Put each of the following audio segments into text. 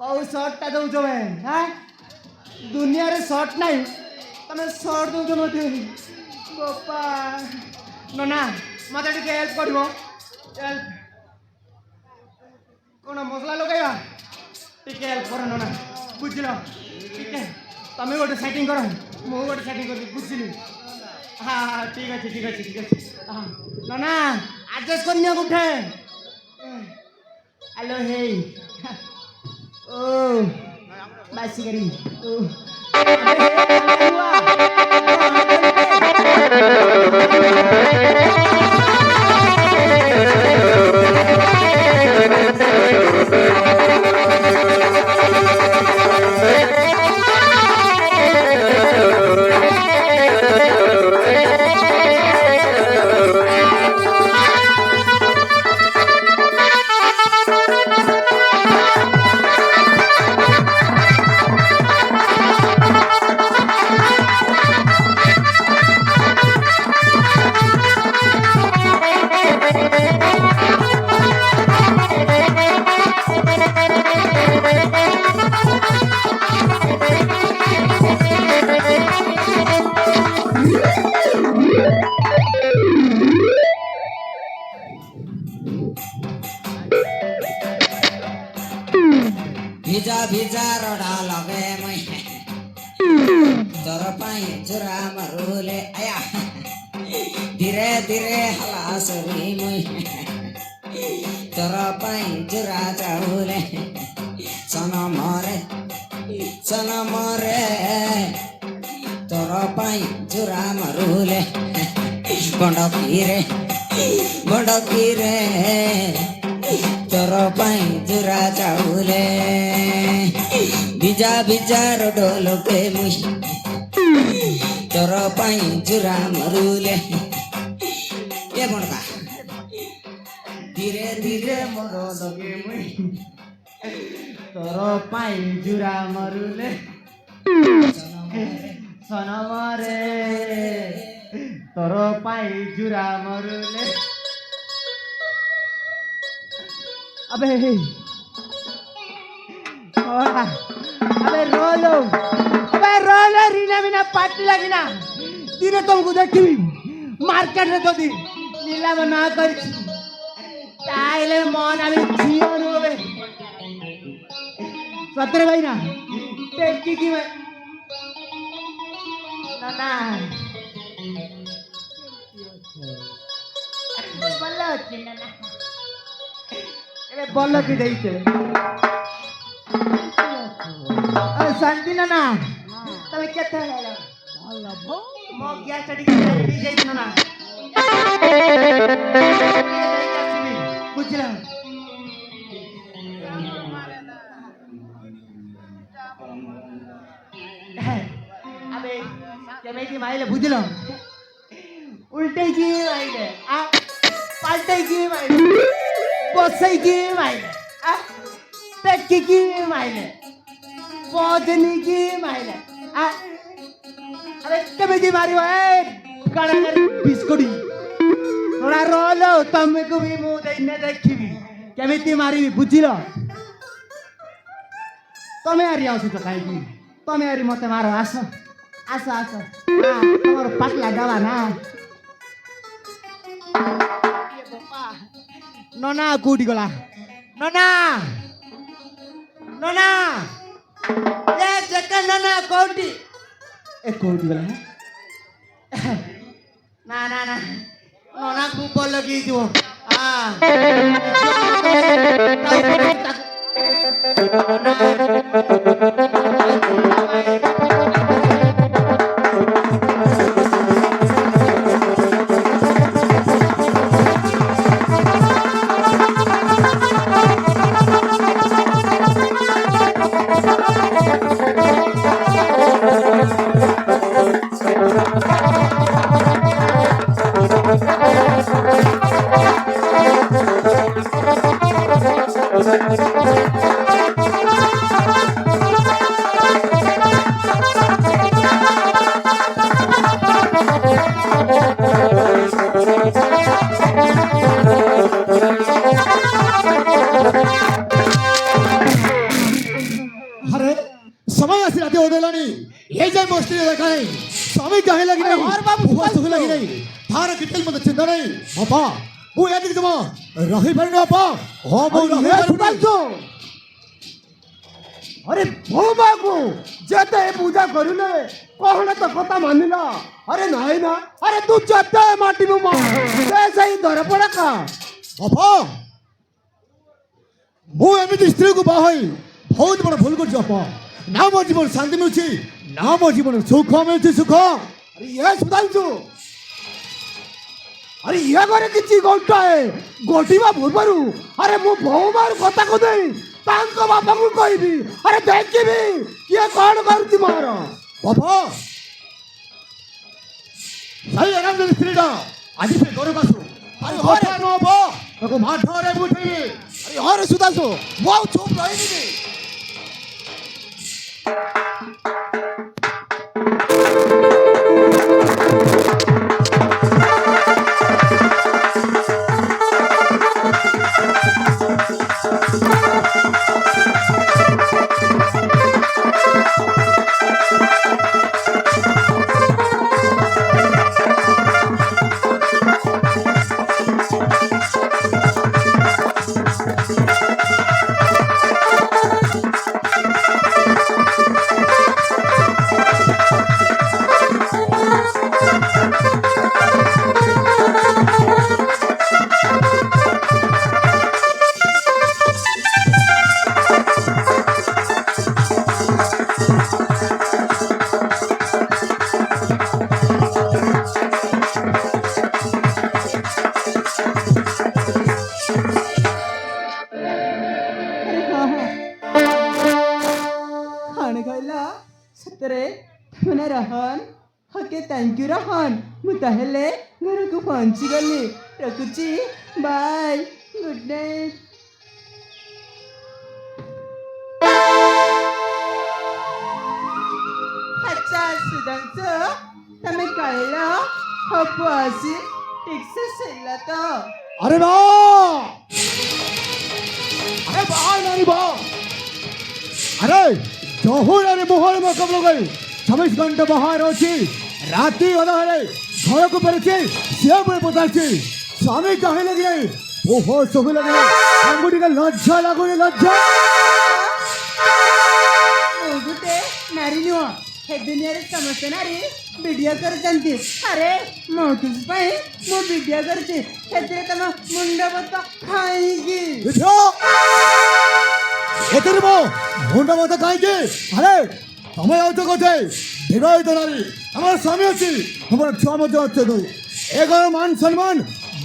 ଆଉ ସର୍ଟଟା ଦଉଛ ଭାଇ ହାଁ ଦୁନିଆରେ ସର୍ଟ ନାହିଁ ତମେ ସର୍ଟ ଦଉଛ ମୋତେ ବାପା ନନା ମୋତେ ଟିକେ ହେଲ୍ପ କରିବ ହେଲ୍ପ କ'ଣ ମସଲା ଲଗାଇବା ଟିକେ ହେଲ୍ପ କର ନନା ବୁଝିଲ ଟିକେ ତମେ ଗୋଟେ ସେଟିଂ କର ମୁଁ ଗୋଟେ ସେଟିଂ କରିବି ବୁଝିଲି ହଁ ହଁ ଠିକ୍ ଅଛି ଠିକ୍ ଅଛି ଠିକ୍ ଅଛି ହଁ ନନା ଆଡ଼ଜଷ୍ଟ କରିନିଅ ଗୋଟେ ହ୍ୟାଲୋ ହେଇ ଓ ବାସି କରି ଓ भिजा भिजा रोडा लगे मैं तोर पाई चुरा मरुले आया धीरे धीरे हला सरी मैं तोर पाई चुरा चाहुले सना मरे तोर पाई चुरा मरुले बंडकी रे तोर पाई चुरा चाहुले भिजा भिजा रोडो लोके मुई तोर पाई चुरा मरुले ये बणका धीरे धीरे मोरो लोके मुई ତୋର ପାଇଁ ଜୁରା ମରୁଲେ ସନମରେ ତୋର ପାଇଁ ଜୁରା ମରୁଲେ अबे रोलो रीना मीना पार्टी लगिना दिने तुमको देखी मार्केट रे तो दी नीला में ना कर ताइले मन अभी झियो नुबे सतरे भाई ना टेकी की में ना बल्ला चिन्ना ना बोलो कि देइते शांति ना ना तबे केते हेलो बोलो भो मो गया स्टडी के देइ ना ना बुझला अबे केमेती माइले बुझलो उल्टे की माइले आ पाल्टे की माइले बसई की माइले टेकी की माइले पौधनी की माइले अरे केमेती मारियो काड़ा कर बिस्कुटी थोड़ा रोलो तुमको भी मुंह देने देखिबी केमेती मारिबी बुझिलो तमे आरी आउछ त काई तमे आरी मते मारो आस आस आस तमरो पाटला डबा ना नना कोटी गला नना नना ए जका नना कोटी ए कोटी गला ना ना ना नना को बोल लगी जो বেশি রাতে ওদেলানি এই যে মস্তি দেখাই স্বামী কাহে লাগি নাই আর বাবু, ভুয়া সুখে লাগি নাই তার কিটেল মধ্যে চিন্তা নাই আপা ও এদিকে তোমা রহি পারি না আপা ও বউ রহি পারি না अरे भो बाबू जेते पूजा करू ने कहणे तो कथा मानिला अरे नाही ना अरे तू जेते माटी में मार से सही धर पड़ा का আপা ମୁଁ ଏମିତି ସ୍ତ୍ରୀକୁ ବାହା ହୋଇ ବହୁତ ବଡ଼ ଭୁଲ କରିଛି ଆପା ନା ମୋ ଜୀବନ ଶାନ୍ତି ମିଳୁଛି ନା ମୋ ଜୀବନ ସୁଖ ମିଳୁଛି ସୁଖ अरे ये सुधांशु अरे ये करे किछि घंटा है गोटीवा भूरबारू अरे मु बहुमार कथा को देई तांको बापा को कहबी अरे देखिबी किए कोन करती मार ବାପା ସାଇ ଆରାମ ଦେଲି ସ୍ତ୍ରୀଟା ଆଜି ସେ ଘରକୁ ଆସୁ ଆରେ ହରେ ନ ବାପା ତାକୁ ମାଠରେ ବୁଝେଇବି अरे और सुधांशु वो चुप रही नहीं खाने खाइला सतरे मने रहन हके थैंक यू रहन मु ताहेले घर को पहुंची गली रखुची बाय गुड नाइट अच्छा सुधांशु तमे कहला हपु आसी ठीक से सिला तो अरे बा नानी बा अरे जहुर अरे मोहर में कब लोग 24 घंटे बाहर होची राती होना है घर को परचे सिया पर पताची स्वामी काहे लगे नहीं वो हो सब लगे अंगुठी का लज्जा लागो ने लज्जा गुटे नारी नुआ हे दुनिया रे समस्त नारी वीडियो कर जानती अरे मोटूस पाए मो वीडियो करती हेतरे तमा मुंडा बता खाएगी देखो এদের বউ মুন্ডা মতো কাইকে আরে তুমি আউট কোথায় বিবাহিত নারী আমার স্বামী আছে আমার ছুয়া মধ্যে হচ্ছে তুই এগারো মান সম্মান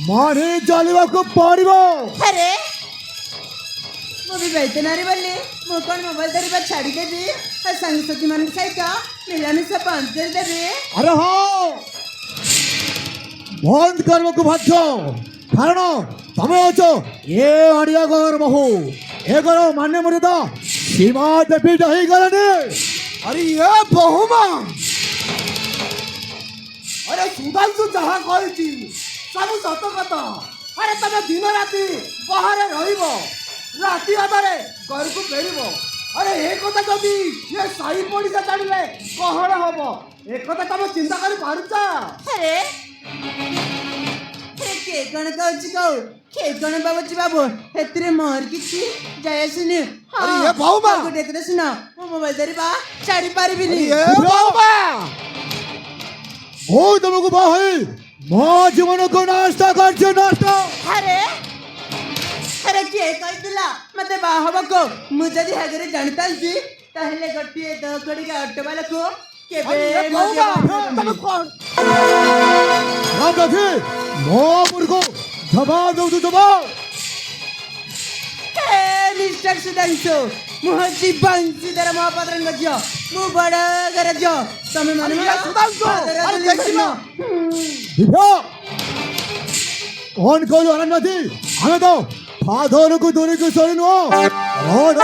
মারে জ্বালিବାକୁ পড়িব अरे मो भी बेहतर नारी बोली मो कौन मोबाइल धरिबा छाड़ी देबी और संग सखी मान सहित मिलामिशा बंद कर देबी আরে হ্যাঁ বন্ধ করবো বাধ্য কারণ তুমি হচ্ছ এ অড়িয়া ঘর বহু এগারো মানে মর্যাদা সীমা দেবী হয়ে গেলেনি अरे ये बहुमा अरे सुधांशु जहाँ कहती सब सत कथा अरे तमे दिन राति बाहर रहिब राति अधारे घर को फेरब अरे ये कथा जदि ये साई पड़िसा जानिले कहण हब ए कथा तमे चिंता करि पारुछ अरे के कण कहछि कहू के कण बाबूजी बाबू हेतरे मोर किछि जाय सुनि अरे ये बहुमा को देखते सुना मो मोबाइल धरिबा छाड़ी पारिबिनी ये बाबा ओ तुमको बाहे मां जीवन को नाश्ता करछे नाश्ता अरे अरे के कहतिला मते बाहब को मु जदी हगरे जानतांती ताहेले गटिए दकड़ी के ऑटो वाला को केबे तमे कोन राम राधे मोपुर को जवाब दो तू जवाब ए मिस्टर सुधांशु मुहजी बंसी दर महापात्रन गजो मु बड़ा गरजो तमे माने सुधांशु अरे देखिना दिव्या कौन कहलो अनन्नति हमें तो फादर को दूरी को सरिनो रोड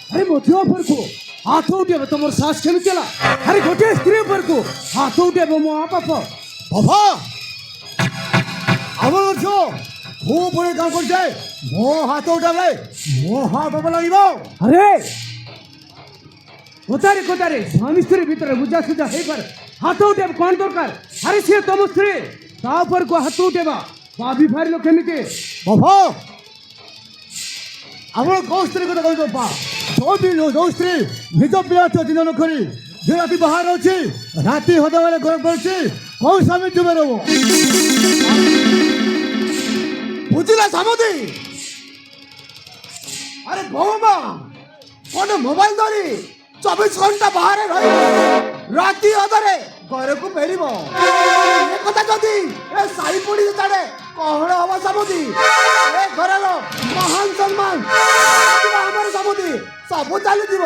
अरे मोतिया पर को हाथ उठे तुम्हार सास केमी चला अरे गोटे स्त्री पर को हाथ उठे मो बाप बाबा আমার অর্থ খুব বড় কাম করছে মো হাত উঠাবে মো হাত বাবা লাগিব আরে কোথারে কোথারে স্বামী স্ত্রী ভিতরে বুঝা সুঝা হয়ে পারে হাত উঠে কোন দরকার আরে সে তোম স্ত্রী তারপর কো হাত উঠেবা ভাবি ফারিল কেমিতে বাবা আমার কোন স্ত্রী কথা কইব বা সবই লোক স্ত্রী নিজ বিয়াত দিন নকরি যে রাতি বাহার আছে রাতি হতে বলে গরম করছি কোন স্বামী ডুবে রব বুঝলা সামদি আরে বৌমা কোন মোবাইল ধরি 24 ঘন্টা বাহারে রহি রাতি অধরে ঘরকু ফেরিব এ কথা যদি এ সাই পড়ি ছাড়ে কহড় হব সামদি এ ঘরর মহান সম্মান আমার সামদি সব চালি দিব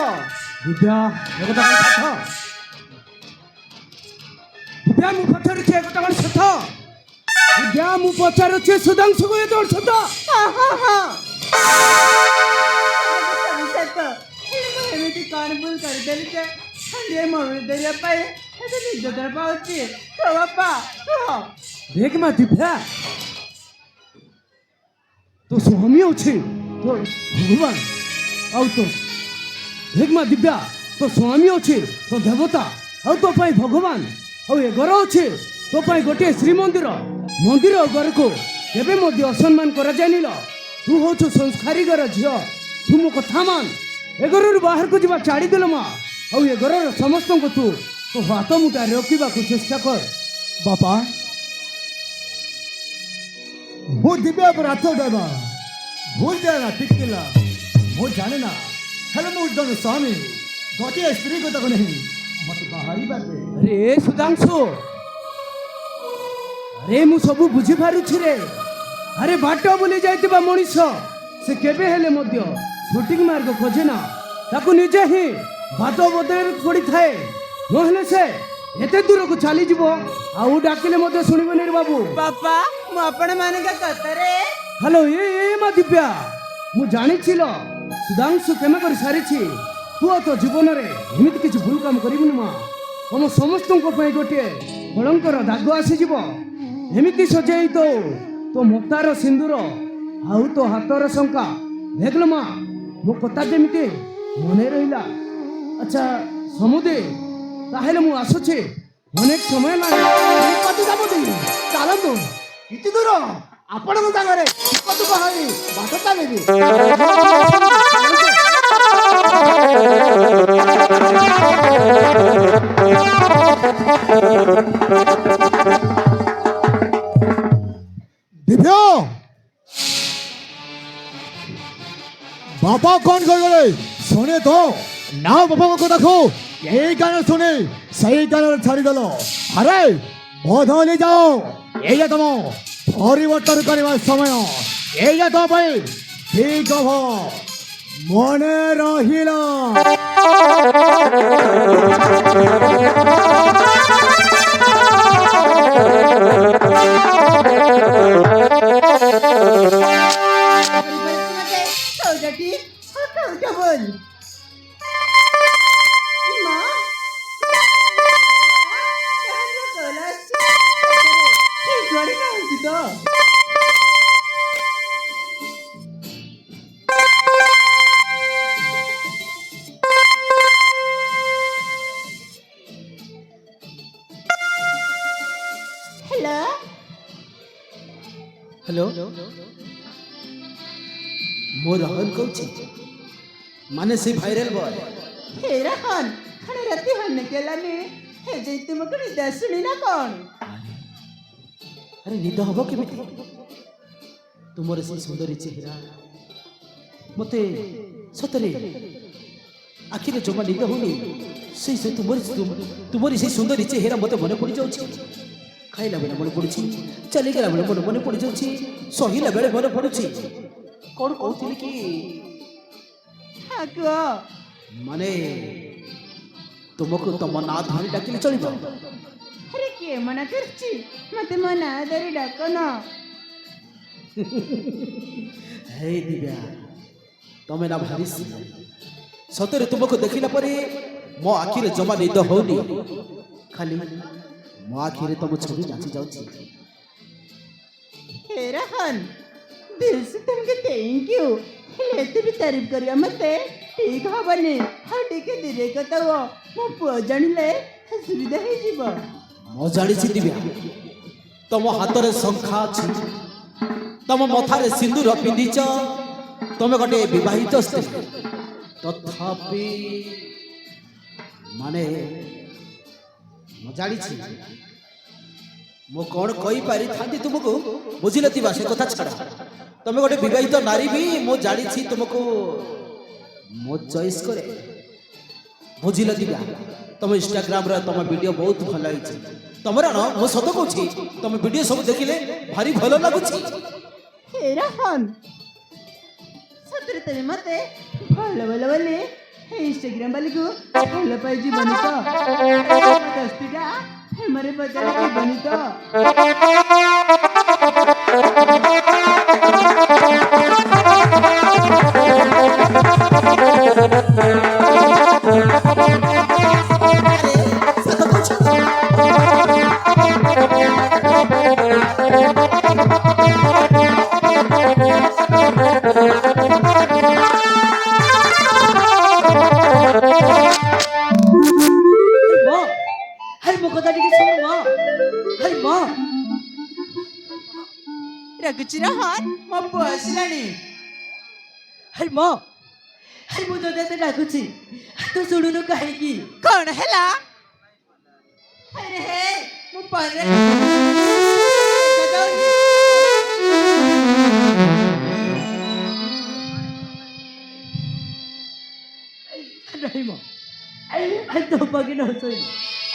বিদ্যা এ কথা সত্য বিদ্যা মু পছরছে এ কথা সত্য বিদ্যা মু পছরছে সুধাংশু কই তোর সত্য ଏମିତି କ'ଣ ଭୁଲ କରିଦେଲି ଯେ ଏ ମରୁଡ଼ି ଦେବା ପାଇଁ ଏତେ ନିର୍ଯାତନା ପାଉଛି ତୋ ବାପା କୁହ देख मा दिव्या तो स्वामी अच्छे तो भगवान आउ तो देख मा दिव्या तो स्वामी अच्छे तो देवता आउ तो पाई भगवान आउ ए घर अच्छे तो पाई गोटे श्रीमंदिर मंदिर घर को केबे मध्य असम्मान करा जानिल तू हो संस्कारी घर झियो तू मो कथा मान ए घर बाहर को जीवा छाड़ी देल मा आउ ए घर समस्त को तू तो हाथ मुठा रखा चेष्टा कर बापा ମୁଁ ଦିବ୍ୟା ଉପରେ ହାତ ଉଠାଇବା ଭୁଲ ଯାଏ ନା ଠିକ୍ ଥିଲା ମୁଁ ଜାଣେ ନା ହେଲେ ମୁଁ ଜଣେ ସ୍ୱାମୀ ଗୋଟିଏ ସ୍ତ୍ରୀ କଥା ନେଇ ମତେ ବାହାରିବା ଆରେ ସୁଧାଂଶୁ ଆରେ ମୁଁ ସବୁ ବୁଝିପାରୁଛି ରେ ଆରେ ବାଟ ବୁଲି ଯାଇଥିବା ମଣିଷ ସେ କେବେ ହେଲେ ମଧ୍ୟ ସଠିକ୍ ମାର୍ଗ ଖୋଜେ ନା ତାକୁ ନିଜେ ହିଁ ବାଦ ବଦଳରେ ପଡ଼ିଥାଏ ନହେଲେ ସେ ଏତେ ଦୂରକୁ ଚାଲିଯିବ ଆଉ ଡାକିଲେ ମଧ୍ୟ ଶୁଣିବନି ରେ ବାବୁ ବାପା ମୁଁ ଆପଣମାନଙ୍କ କଥାରେ ହ୍ୟାଲୋ ଏ ମା ଦିବ୍ୟା ମୁଁ ଜାଣିছিল ସୁଧାଂଶୁ ପ୍ରେମ କରି ସାରିଛି ତୁ ତୋ ଜୀବନରେ ଏମିତି କିଛି ଭୁଲ କାମ କରିବୁନି ମା ଆମ ସମସ୍ତଙ୍କ ପାଇଁ ଗୋଟିଏ କଳଙ୍କର ଦାଗ ଆସିଯିବ ଏମିତି ସଜେଇ ତୋ ମତାର ସିନ୍ଦୁର ଆଉ ତୋ ହାତର ଶଙ୍କା ଦେଖିଲ ମା ମୋ କଥା ଯେମିତି ମନେ ରହିଲା ଆଚ୍ଛା ସମୁଦି ତାହେଲେ ମୁଁ ଆସୁଛି ଅନେକ ସମୟ ଲାଗେ ଚାଲନ୍ତୁ ଇତି ଦୂର ଆପଣଙ୍କ ସାଙ୍ଗରେ ବାହାରି ବାଟ ଚାଲିବି ଦିବ୍ୟ ବାପା କଣ କହିଗଲେ ଶୁଣେ ତ ନା ବାପାଙ୍କ କଥାକୁ এই গানের শুনে সেই গানের ছাড়িদেল আরে বদলি যাও এইটা তোম পরিবর্তন করিবার সময় এইটা তো পাই ঠিক হব মনে রহিল ସୌଜାଟି କହୁଛ ବୋଲ हेलो मो रहन कहूँ माने से भाइरल बॉय हेरा हन खाने राती हन केला ने हे जे तुमको निदा सुनी ना कौन अरे निद हबो केमिति तुमर से सुंदरी चेहरा मते सतरे आखिरे जमा निद होनी से तुमरी से सुंदरी चेहरा मते मने पड़ी जाउछि खाइला बेले मने पड़ुछि चली गेला बेले मने पड़ी जाउछि सहिला बेले मने पड़ुछि कोन कहथिली कि हाँ को माने तुमको तुम ना धरी डाकिले चलिबो अरे के मना करछि मते मना दरी डाको ना हे दिव्या तमे ना भारी सतरे तुमको देखिला परे मो आखिरे जमा निद होनी खाली मो आखिरे तुम छवि नाची जाउछि हेरा हन दिल से तुमके थैंक यू एते भी तारीफ करिया मते ठीक हबनी हाँ ठीक है धीरे कतव मो पुआ जानिले सुविधा हे जीव मो जानिछि दिव्या तुम हातरे शंखा अछि तुम मथारे सिंदूर पिंधिच तुम गटे विवाहित स्त्री तथापि माने मो जानिछि मो कौन कही पारि थांती तुमको बुझिलतिबा से कथा छड़ा तुम गोटे विवाहित नारी भी मो जानिछि तुमको मो चॉइस करे बुझिल दिव्या तुम इंस्टाग्राम रे तुम वीडियो बहुत भल होइछि तुमरा न मो सत कहछि तुम वीडियो सब देखिले भारी भलो लागुछि हेरा हन सतरे तने मते भलो भलो बोले हे इंस्टाग्राम वाले को भलो पाई जीवन तो दस्तीटा हमारे बचाने की बनी तो रगचिरा हान मो बसलानी हर मो तो डाकुछि तो सुनुनु काहेकी कौन हैला अरे हे मो पर नहीं मो आई तो पगे न सोई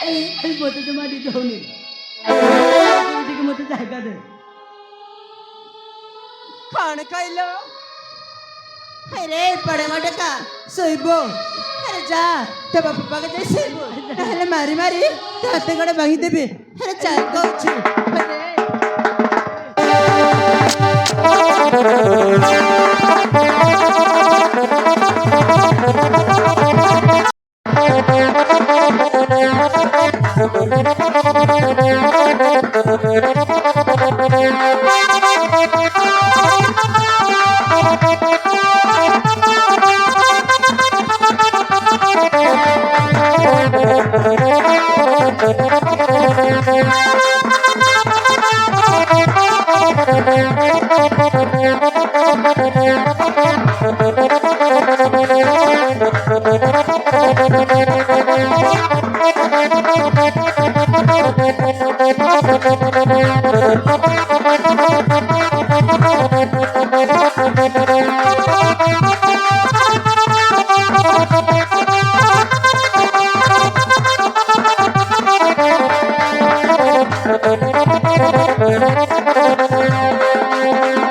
आई मते जमा दी होनी ठीक मते जागा दे कौन कहलो अरे बड़े मोटे का सोइबो अरे जा ते बापा के जाई सोइबो नहले मारी मारी हाथे गड़े भांगी देबे अरे चाल कहछि अरे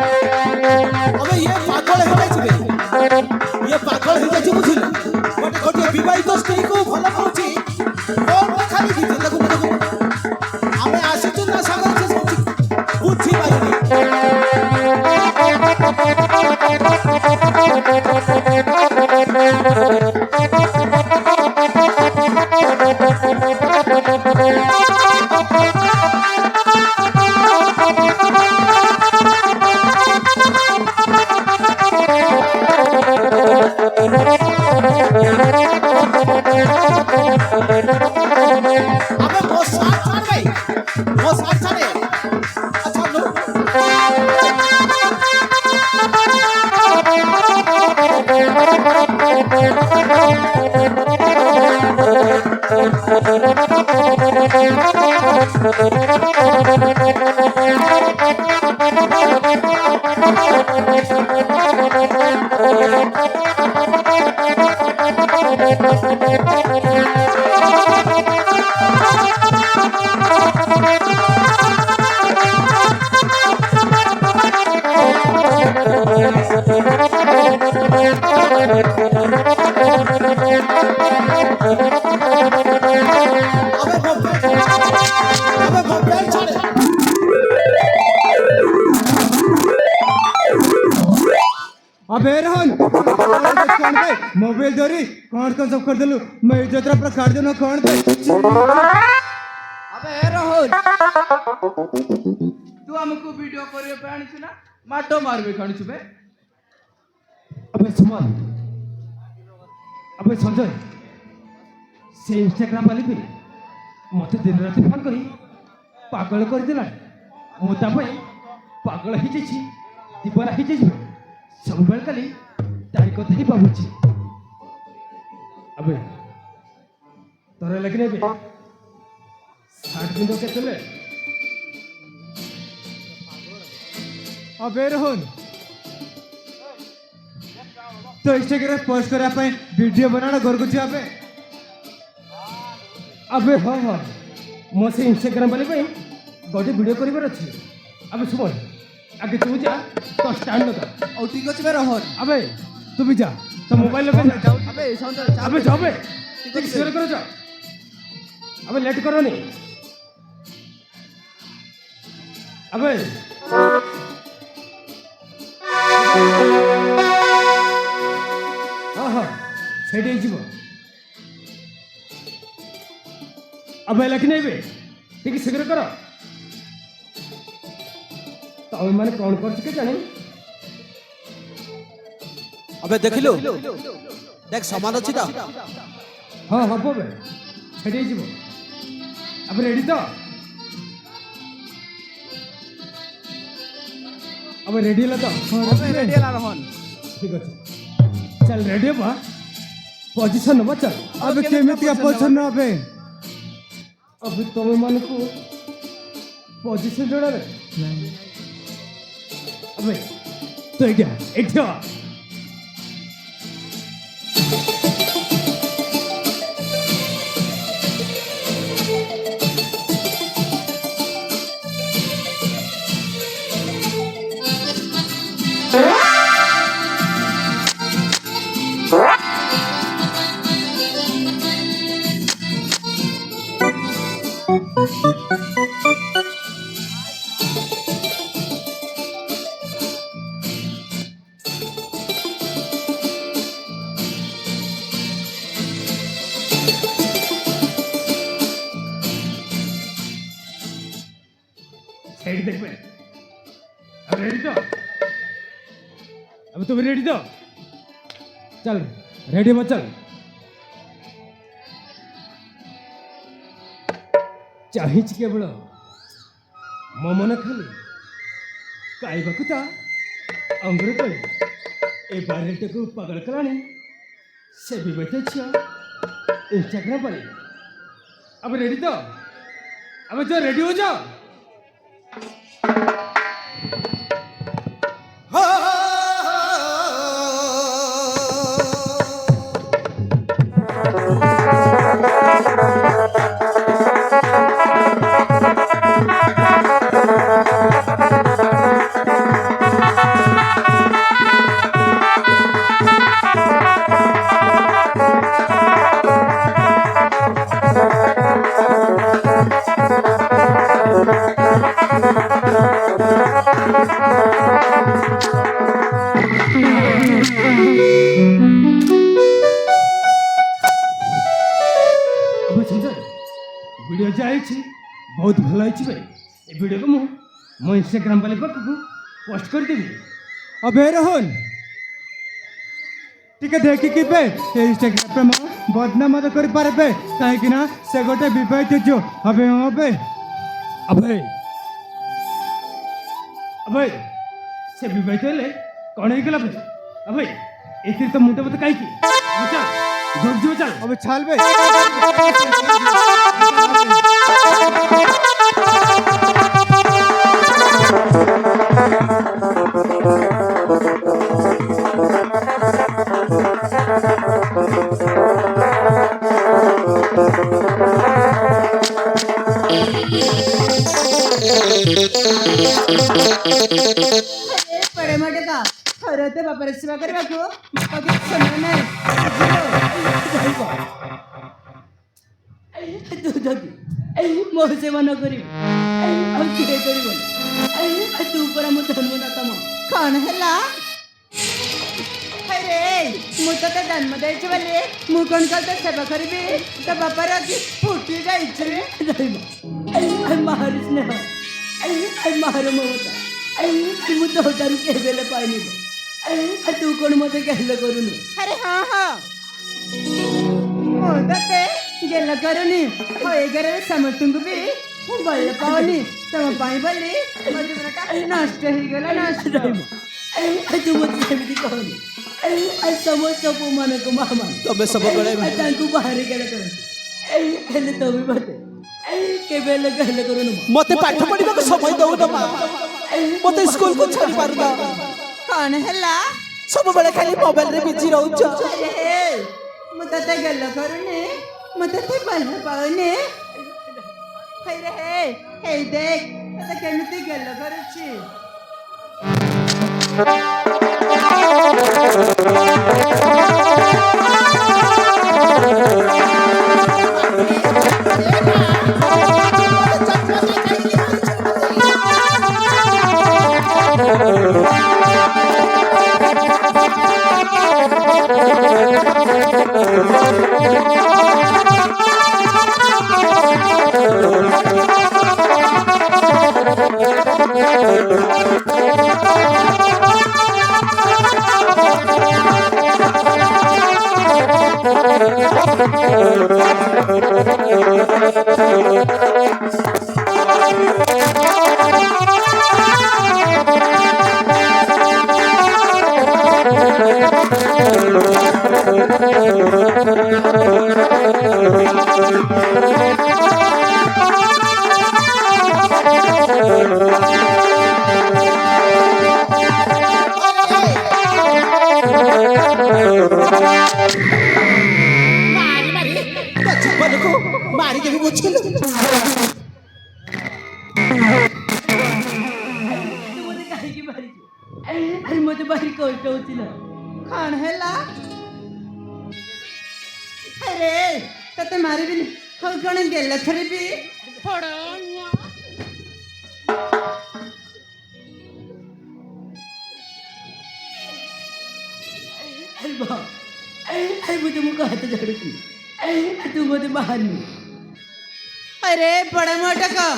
अबे ये पागल हो जाइछबे ये पागल हो जाइछ बुझिल गोटे गोटे विवाहित स्त्री को भलो कहछि ओ खाली दिते देखु हमें आसिछु ना सागर से सोची बुझी पाइनी अबे वो साथ छाड़ भाई वो साथ छाड़े अच्छा लो अबे मोबाइल छोड़े अबे रोहन मोबाइल धरी कौन कौन सब कर दिलु मैं जतरा पर काट देनो कौन पे अबे राहुल तू हमको वीडियो करे पे आनी ना माटो मारबे खानी छुबे अबे सुमन अबे संजय से इंस्टाग्राम वाली भी मते दिन रात फोन करी पागल कर दिला मोता पे पागल ही जाइछि दीवाना ही जाइछि सब बेल काली तारी कथा ही भाबुछि अबे तोरे लगने बे 60 दिन के चले अबे रोहन तो इंस्टाग्राम पोस्ट करा पे वीडियो बनाना घर को जाबे अबे हाँ हाँ मो से इंस्टाग्राम वाले पे गोटे वीडियो करिबार अछि अबे सुमन आगे तू जा तो स्टैंड लगा और ठीक अछि बे राहुल अबे तू भी जा तो मोबाइल लगा जा अबे संजय अबे जाओ बे ठीक शेयर करो जा अबे लेट करो नहीं अबे हाँ हाँ छेड़े जीव अबे लख नहीं बे ठीक शीघ्र करो तो मैंने कौन कर चुके जानी अबे देखिलु देख समान अछि ता हाँ हाँ बे छेड़े जीव अब रेडी तो अब रेडी है तो अबे रेडी ला रोहन ठीक है चल रेडी बा पोजीशन नंबर चल अब केमिति पोजीशन अबे अबे तुम मन को पोजीशन जोड़ा रे अबे तो क्या इठो साइड देख पे अब रेडी तो अब तुम रेडी तो चल रेडी मत चल चाहिए केवल मो मन खाली खाइबाकू ता अंगुर कोई ए बारेट को पागल करानी से भी बैठे छिया इंस्टाग्राम पर अब रेडी तो अब जो रेडी हो जाओ वीडियो जाए बहुत भल है वीडियो को मो इंस्टाग्राम वाले पाख पोस्ट कर देवी अबे रोहन टिके देखिकी पे इंस्टाग्राम पे मो बदनाम मत कर पारे कहीं ना से गोटे विवाहित जो अबे अबे अबे अबे से विवाहित हेले कौन हो गला अबे एतिर तो मुंडे मत कहीं আমি ছাড়বে पडे मोठे का खरं ते बापाला सेवा କରିବାକୁ कधी ସମୟ ନାହିଁ ତୁ ଯଦି ମୋ ସେବା ନ କରିବୁ ଆଉ କିଏ କରିବ ତୁ ପରା ମୋ ଜନ୍ମଦାତା ମା କ'ଣ ହେଲା ଆରେ ମୁଁ ତତେ ଜନ୍ମ ଦେଇଛି ବୋଲି ମୁଁ କ'ଣ କଲି ତୋ ସେବା କରିବି ତୋ ବାପାର ଆଜି ଫୁଟି ଯାଇଛି ମାର ସ୍ନେହ ମାର ମମତା ମୁଁ ତୋଠାରୁ କେବେଲେ ପାଇନି ତୁ କ'ଣ ମୋତେ ଗେଲ କରୁନୁ ଆରେ ହଁ ହଁ ମୁଁ ତତେ ଗେଲ କରୁନି ଏ ଘରରେ ସମସ୍ତଙ୍କୁ ବି ମୁଁ ଭଲ ପାଉନି ତମ ପାଇଁ ବୋଲି ମୋ ଜୀବନଟା ନଷ୍ଟ ହେଇଗଲା ନଷ୍ଟ ତୁ ମୋତେ ସେମିତି କହନି ସମସ୍ତ ପୁଅମାନଙ୍କୁ ମା ମାନ ତମେ ସବୁବେଳେ ତାଙ୍କୁ ବାହାରେ ଗେଲ କରନ୍ତି ହେଲେ ତମେ ମୋତେ କେବେ ହେଲେ ଗେଲ କରୁନୁ ମତେ ପାଠ ପଢିବାକୁ ସମୟ ଦଉନ ମା ମତେ ସ୍କୁଲକୁ ଛାଡି ପାରୁନ କ'ଣ ହେଲା ସବୁବେଳେ ଖାଲି ମୋବାଇଲରେ ବିଜି ରହୁଛ ଆରେ ମୁଁ ତତେ ଗେଲ କରୁନି ମୁଁ ତତେ ଭଲ ପାଉନି ହେଇ ଦେଖ ତତେ କେମିତି ଗେଲ କରୁଛି ଜୀବନକୁ ମାରିଦେବି ବୁଝିଲୁ ତୁ ମୋତେ କାହିଁକି ମାରିଛୁ ଆରେ ମୋତେ ଭାରି କଷ୍ଟ ହଉଛି ନା କ'ଣ ହେଲା ଆରେ ତତେ ମାରିବିନି ହଉ କ'ଣ ଗେଲ କରିବି अरे बा अरे मुझे मुझे हाथ झाड़ू तू मुझे बाहर नहीं अरे बड़ा मोटा का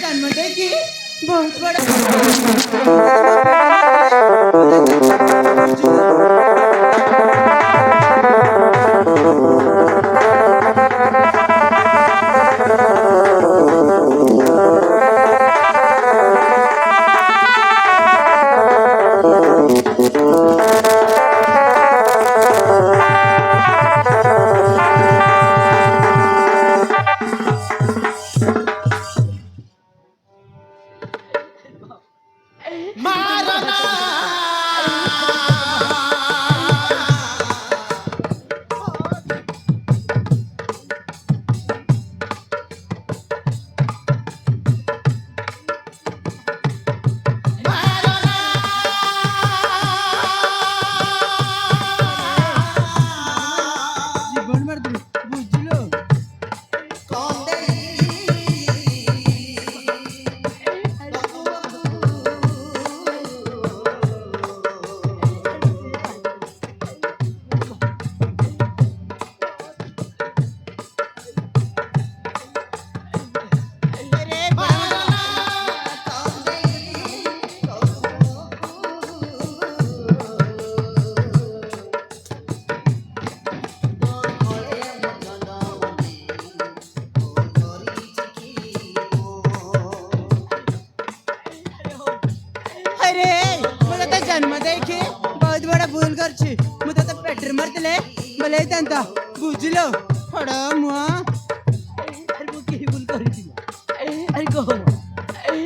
जन्म देगी बहुत बड़ा जन्म देखी बहुत बड़ा भूल कर छी मुझे तो पेटर मर କରିଦେଲେ ବୋଲେ ହେଇଥାନ୍ତା ବୁଝିଲ ହଡ଼ ମୁହଁ ଆରେ ମୁଁ କେହି ଭୁଲ କରିଛି ଆରେ କହ ଆରେ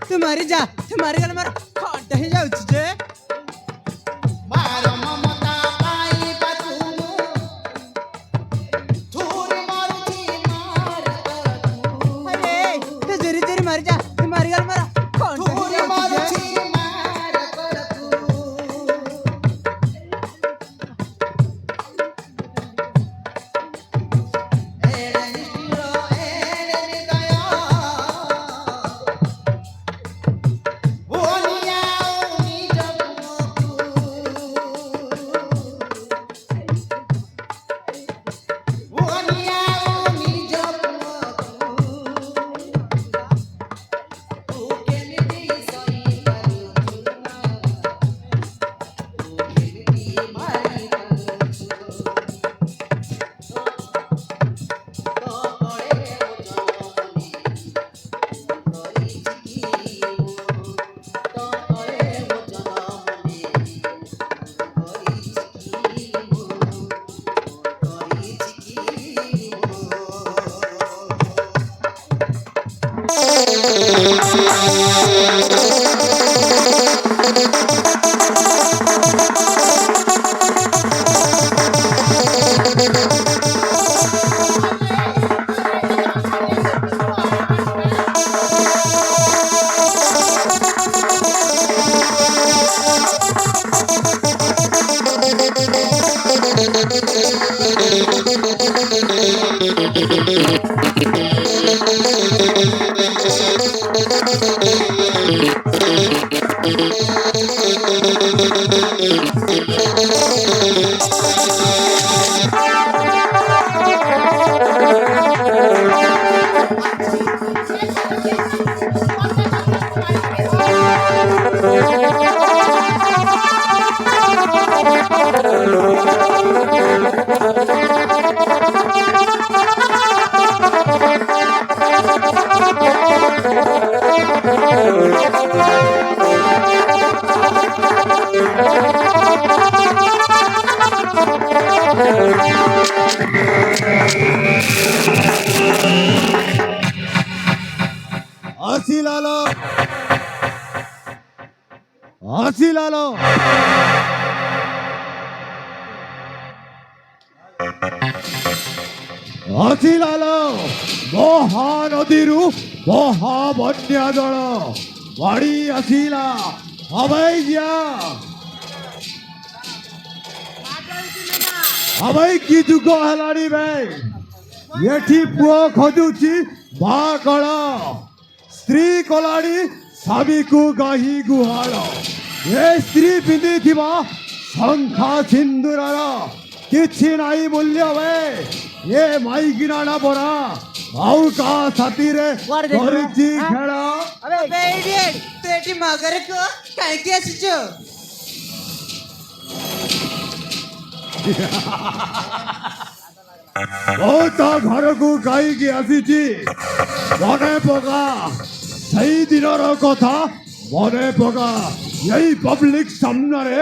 ତୁ ମାରି ଯା ତୁ ମାରିଗଲେ ମୋର ଖଣ୍ଡ ହେଇଯାଉଛି ଯେ ଆରେ ତୁ ଜୋରି ଜୋରି ମାରି ଯା ତୁ ମାରିଗଲେ ମୋର ଖଣ୍ଡ ହେଇଯାଉଛି ଯେ ଆସିଲାଲ ଆସିଲାଲ ଆସିଲାଲ ମହାନଦୀରୁ ମହାବନ୍ୟା ଜଳ ବଢି ଆସିଲା ଅବୈଜ୍ଞା ଅବୈ କି ଯୁଗ ହେଲାଣି ବେ ଏଠି ପୁଅ ଖୋଜୁଛି ବାକଳ ସ୍ତ୍ରୀ କଲାଣି ସ୍ୱାମୀକୁ ଗାହି ଗୁହାଳ ଏ ସ୍ତ୍ରୀ ପିନ୍ଧିଥିବା ଶଙ୍ଖା ସିନ୍ଦୁରର କିଛି ନାହିଁ ମୂଲ୍ୟ ବେ ଏ ମାଇକିନାଟା ପରା ଆଉ କା ସାଥିରେ କୁଆଡେ ଯାଇଥିଲ? କରିଛି ଆଁ? ଖେଳ अबे इडियट तू एटी मगर को काहे आसिଛୁ ମୁଁ ତ ଘରକୁ ଗାଇକି ଆସିଛି ମନେ ପକା ସେଇ ଦିନର କଥା ମନେ ପକା ଏଇ ପବ୍ଲିକ ସାମ୍ନାରେ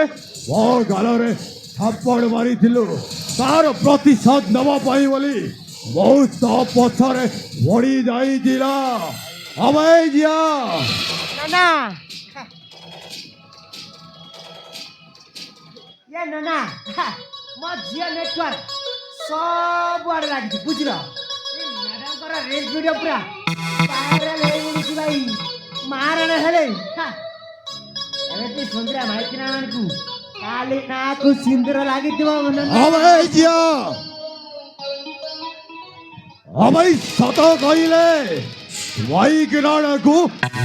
ମୋ ଗାଲରେ ଥାପଡ଼ ମାରିଥିଲୁ ତାର ପ୍ରତିଶୋଧ ନେବା ପାଇଁ ବୋଲି ମୁଁ ତ ପଛରେ ପଡ଼ି ଯାଇଥିଲା ଅଭୟ ଜିଆ ନାନା ये नाना ମୋ ଝିଅ ନେଟୱାର୍କ ସବୁଆଡ଼େ ଲାଗିଛି ବୁଝିଲ ଏ ମ୍ୟାଡ଼ାମଙ୍କର ରିଲ୍ ଭିଡ଼ିଓ ପୁରା ଭାଇରାଲ ହେଇଯାଇଛି ଭାଇ ମାରଣ ହେଲେ ଏମିତି ସୁନ୍ଦର ମାଇକିନା ମାନଙ୍କୁ କାଲି ନାକୁ ସିନ୍ଦୁର ଲାଗିଥିବ ଅଭୟ ଜିଆ ଅଭୟ ସତ କହିଲେ ମାଇକିନାକୁ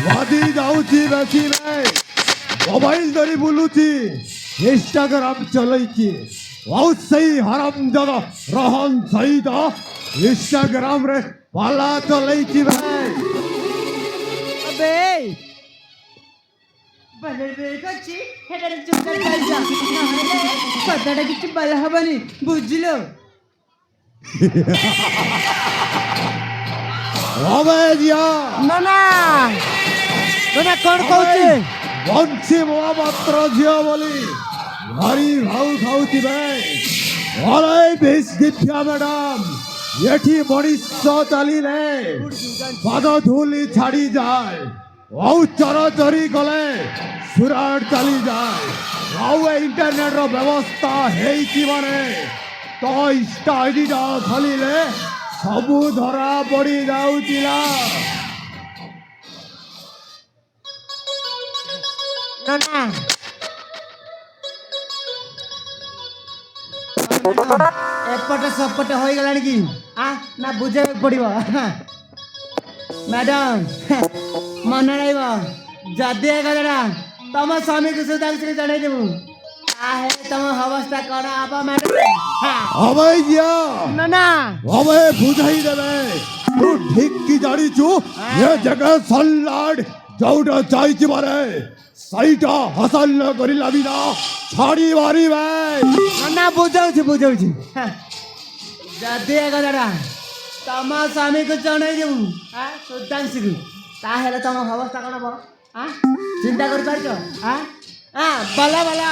ବାଦି ଯାଉଛି ବେଶୀ ମୋବାଇଲ ଧରି ବୁଲୁଛି ଇନଷ୍ଟାଗ୍ରାମ ଚଲେଇଛି ଆଉ ସେଇ ହରାମଜାଦା ରୋହନ ସହିତ ଇନଷ୍ଟାଗ୍ରାମରେ ପାଲା ଚଲେଇଛି ଭାଇ अबे भले देखछि हेडर चुकर जाइजा नहले कदाटा किछि बल हबनी बुझिलो ଅଭୟ ଜିଆ ନାନା ନାନା କ'ଣ କହୁଛି ବଂଶୀ ମହାପାତ୍ର ଝିଅ ବୋଲି ଭାରି ଭାଉ ଖାଉଥିବେ ଅରେ ବେଶ ଦିବ୍ୟା ମ୍ୟାଡାମ ଏଠି ମଣିଷ ଚାଲିଲେ ପାଦ ଧୂଳି ଛାଡ଼ିଯାଏ ଆଉ ଚରଚରି ଗଲେ ସୁରାଟ ଚାଲିଯାଏ ଆଉ ଏ ଇଣ୍ଟରନେଟର ବ୍ୟବସ୍ଥା ହେଇଛି ମାନେ ତ ଇଷ୍ଟା ଆଇଡିଟା ଖୋଲିଲେ ସବୁ ଧରା ପଡ଼ି ଯାଉଥିଲା ନାନା ଏପଟେ ସେପଟେ ହୋଇଗଲାଣି କି ନା ବୁଝେଇବାକୁ ପଡ଼ିବ ମ୍ୟାଡ଼ାମ ମନେ ରହିବ ଯଦି ଏ କଥାଟା ତମ ସ୍ୱାମୀକୁ ସୁଧାଂଶରେ ଜଣେଇଦେବୁ ତାହେଲେ ତମ ଅବସ୍ଥା କ'ଣ ହବ ମ୍ୟାଡ଼ାମ ଅଭୟ ଜିଆ ନାନା अबे बुझाई देवे तू ठीक की जानी चू ये जगह सलाड जोड़ा चाहिए मारे साइटा हसल न करी लाबिना छाड़ी मारी भाई ନା ବୁଝାଉଛି ବୁଝାଉଛି ଯଦି ଏ କଥାଟା ତମ ସ୍ୱାମୀକୁ ଜଣେଇଦେବୁ ସୁଧାଂଶୀକୁ ତାହେଲେ ତମ ଅବସ୍ଥା କ'ଣ ହବ ଚିନ୍ତା କରିପାରୁଛ ଭଲ ଭଲ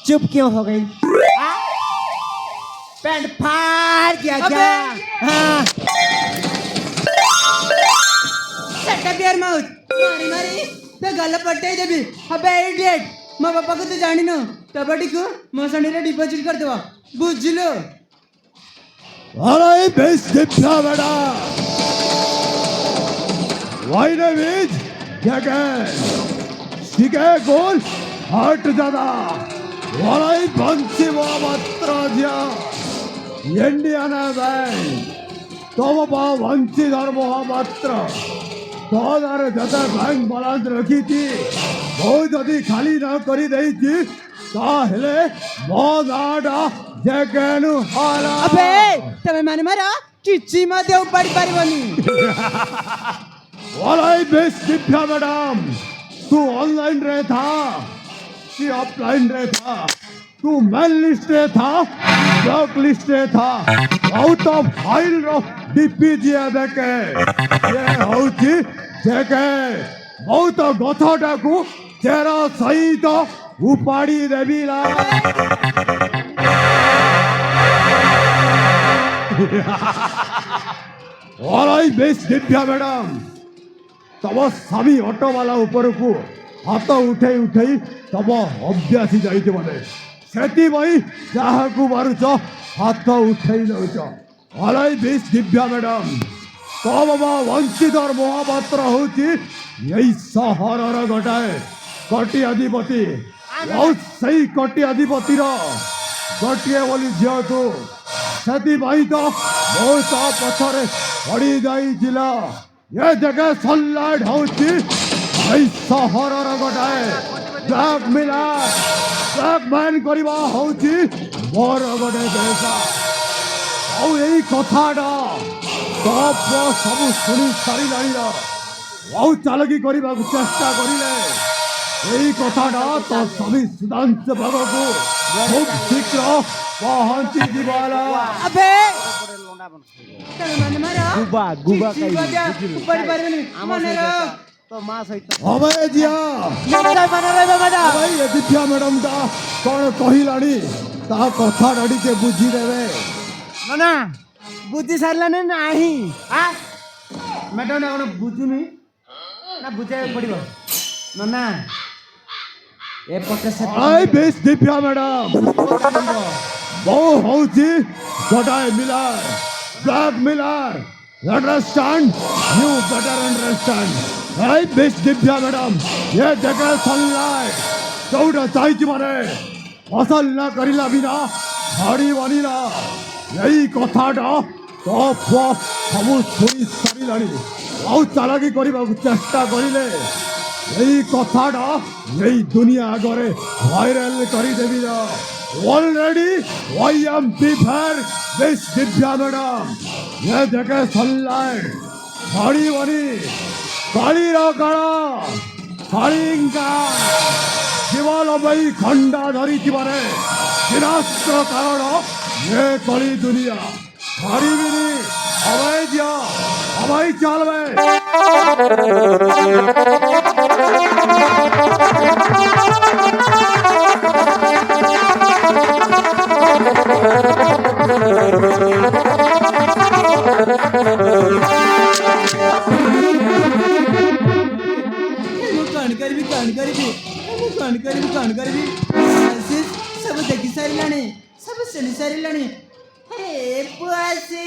ଚୁପ୍ क्यों हो गई पैंट फाड़ किया क्या सट्टा प्यार माउथ मारी मारी तो गल पट्टे देबी अबे इडियट मो बापा को तो जानी न कबड्डी को मो संडे डिपॉजिट कर देबा बुझिलो अरे बेस दिप्या बेटा वाई ने बीज जगह सीखे गोल हट जादा वालाई बंसी मात्र जिया इंडियाना बैंक तम बा वंशीधर महापात्र तोदार जता बैंक बालांस रखी थी बहुत जदि खाली न करी देइछि ताहेले मो नाडा जगनु हाला अबे तमे माने मारा किछि म देउ पड़ी परिबनी वालाई बेस दिप्या मैडम तू ऑनलाइन रे था कि ऑफलाइन रे था तू मेल लिस्ट रे था ब्लॉक लिस्ट रे था आउट ऑफ फाइल रो डीपीजी देखे ये होची देखे बहुत गथटा को तेरा सहित उपाड़ी देबिला वालाई बेस दिप्या मैडम तब स्वामी ऑटोवाला ऊपर को हाथ उठे उठे तब अभ्यासी जाइए बोले से मारुच हाथ उठे नौच अलाई बेस दिव्या मैडम तब वंशीधर महापात्र हूँ यही सहर गोटाए कटी अधिपति और सही कटी अधिपति गोटे बोली झील को से तो बहुत पछरे पड़ी जाइला ये जगह सनलाइट होची सहर गोटाए ब्लैक मिलर ब्लैक मैन करवा होची मोर गोटे पेशा और यही कथाटा ସବୁ ଶୁଣି ସାରିଲାଣି ନା ଆଉ ଚାଲକି କରିବାକୁ ଚେଷ୍ଟା କରିଲେ এই কথাটা তো স্বামী সুধাংশ পাগକୁ খুব শীঘ্র পৌঁছি ଯିବ ହେଲା। আবে ତମେ ମାନେ ମାର গুবা ଉପାଡ଼ି ପାରିବନି ମନେ ରହ তো মা সহিত ଅଭୟ ଜିଆ মানে রইবে ম্যাডাম ଭାଇ ଏ ଦିବ୍ୟା ମ୍ୟାଡମଟା କ'ଣ କହିଲାଣି ତା କଥାଟା ଟିକେ ବୁଝିଦେବେ। না বুঝি সারলানি নাহি ମ୍ୟାଡ଼ାମ୍ କ'ଣ ବୁଝୁନି ନା ବୁଝାଇବାକୁ ପଡ଼ିବ ନା ଏପଟେ ଆଇ ବେଶ ଦିବ୍ୟା ମ୍ୟାଡମ ବହୁ ହଉଛି ଗୋଟାଏ ମିଲାର ବ୍ଲାକ୍ ମିଲାର understand you better understand I बेश दिव्या मैडम ये जगह सनलाइट दौड़ चाहिए मारे फसल न करिला बिना हाड़ी बनिला यही कथाटा तो सब शुणी सारे आउ चालाकी करने चेष्टा करें यही कथाटा यही दुनिया आगे वायरल करदेवी already I am prepare this Divya madam ये जगह सनलाइट हाड़ी बनी काली काला कालिंगा जीवालमयी खंडा धरी विनाश कारण ये कली दुनिया हारिबिनी अभय दिया अभय चलबे ସବୁ ଦେଖି ସାରିଲାଣି ସବୁ ଶୁଣି ସାରିଲାଣି ହେ ପୁଆସି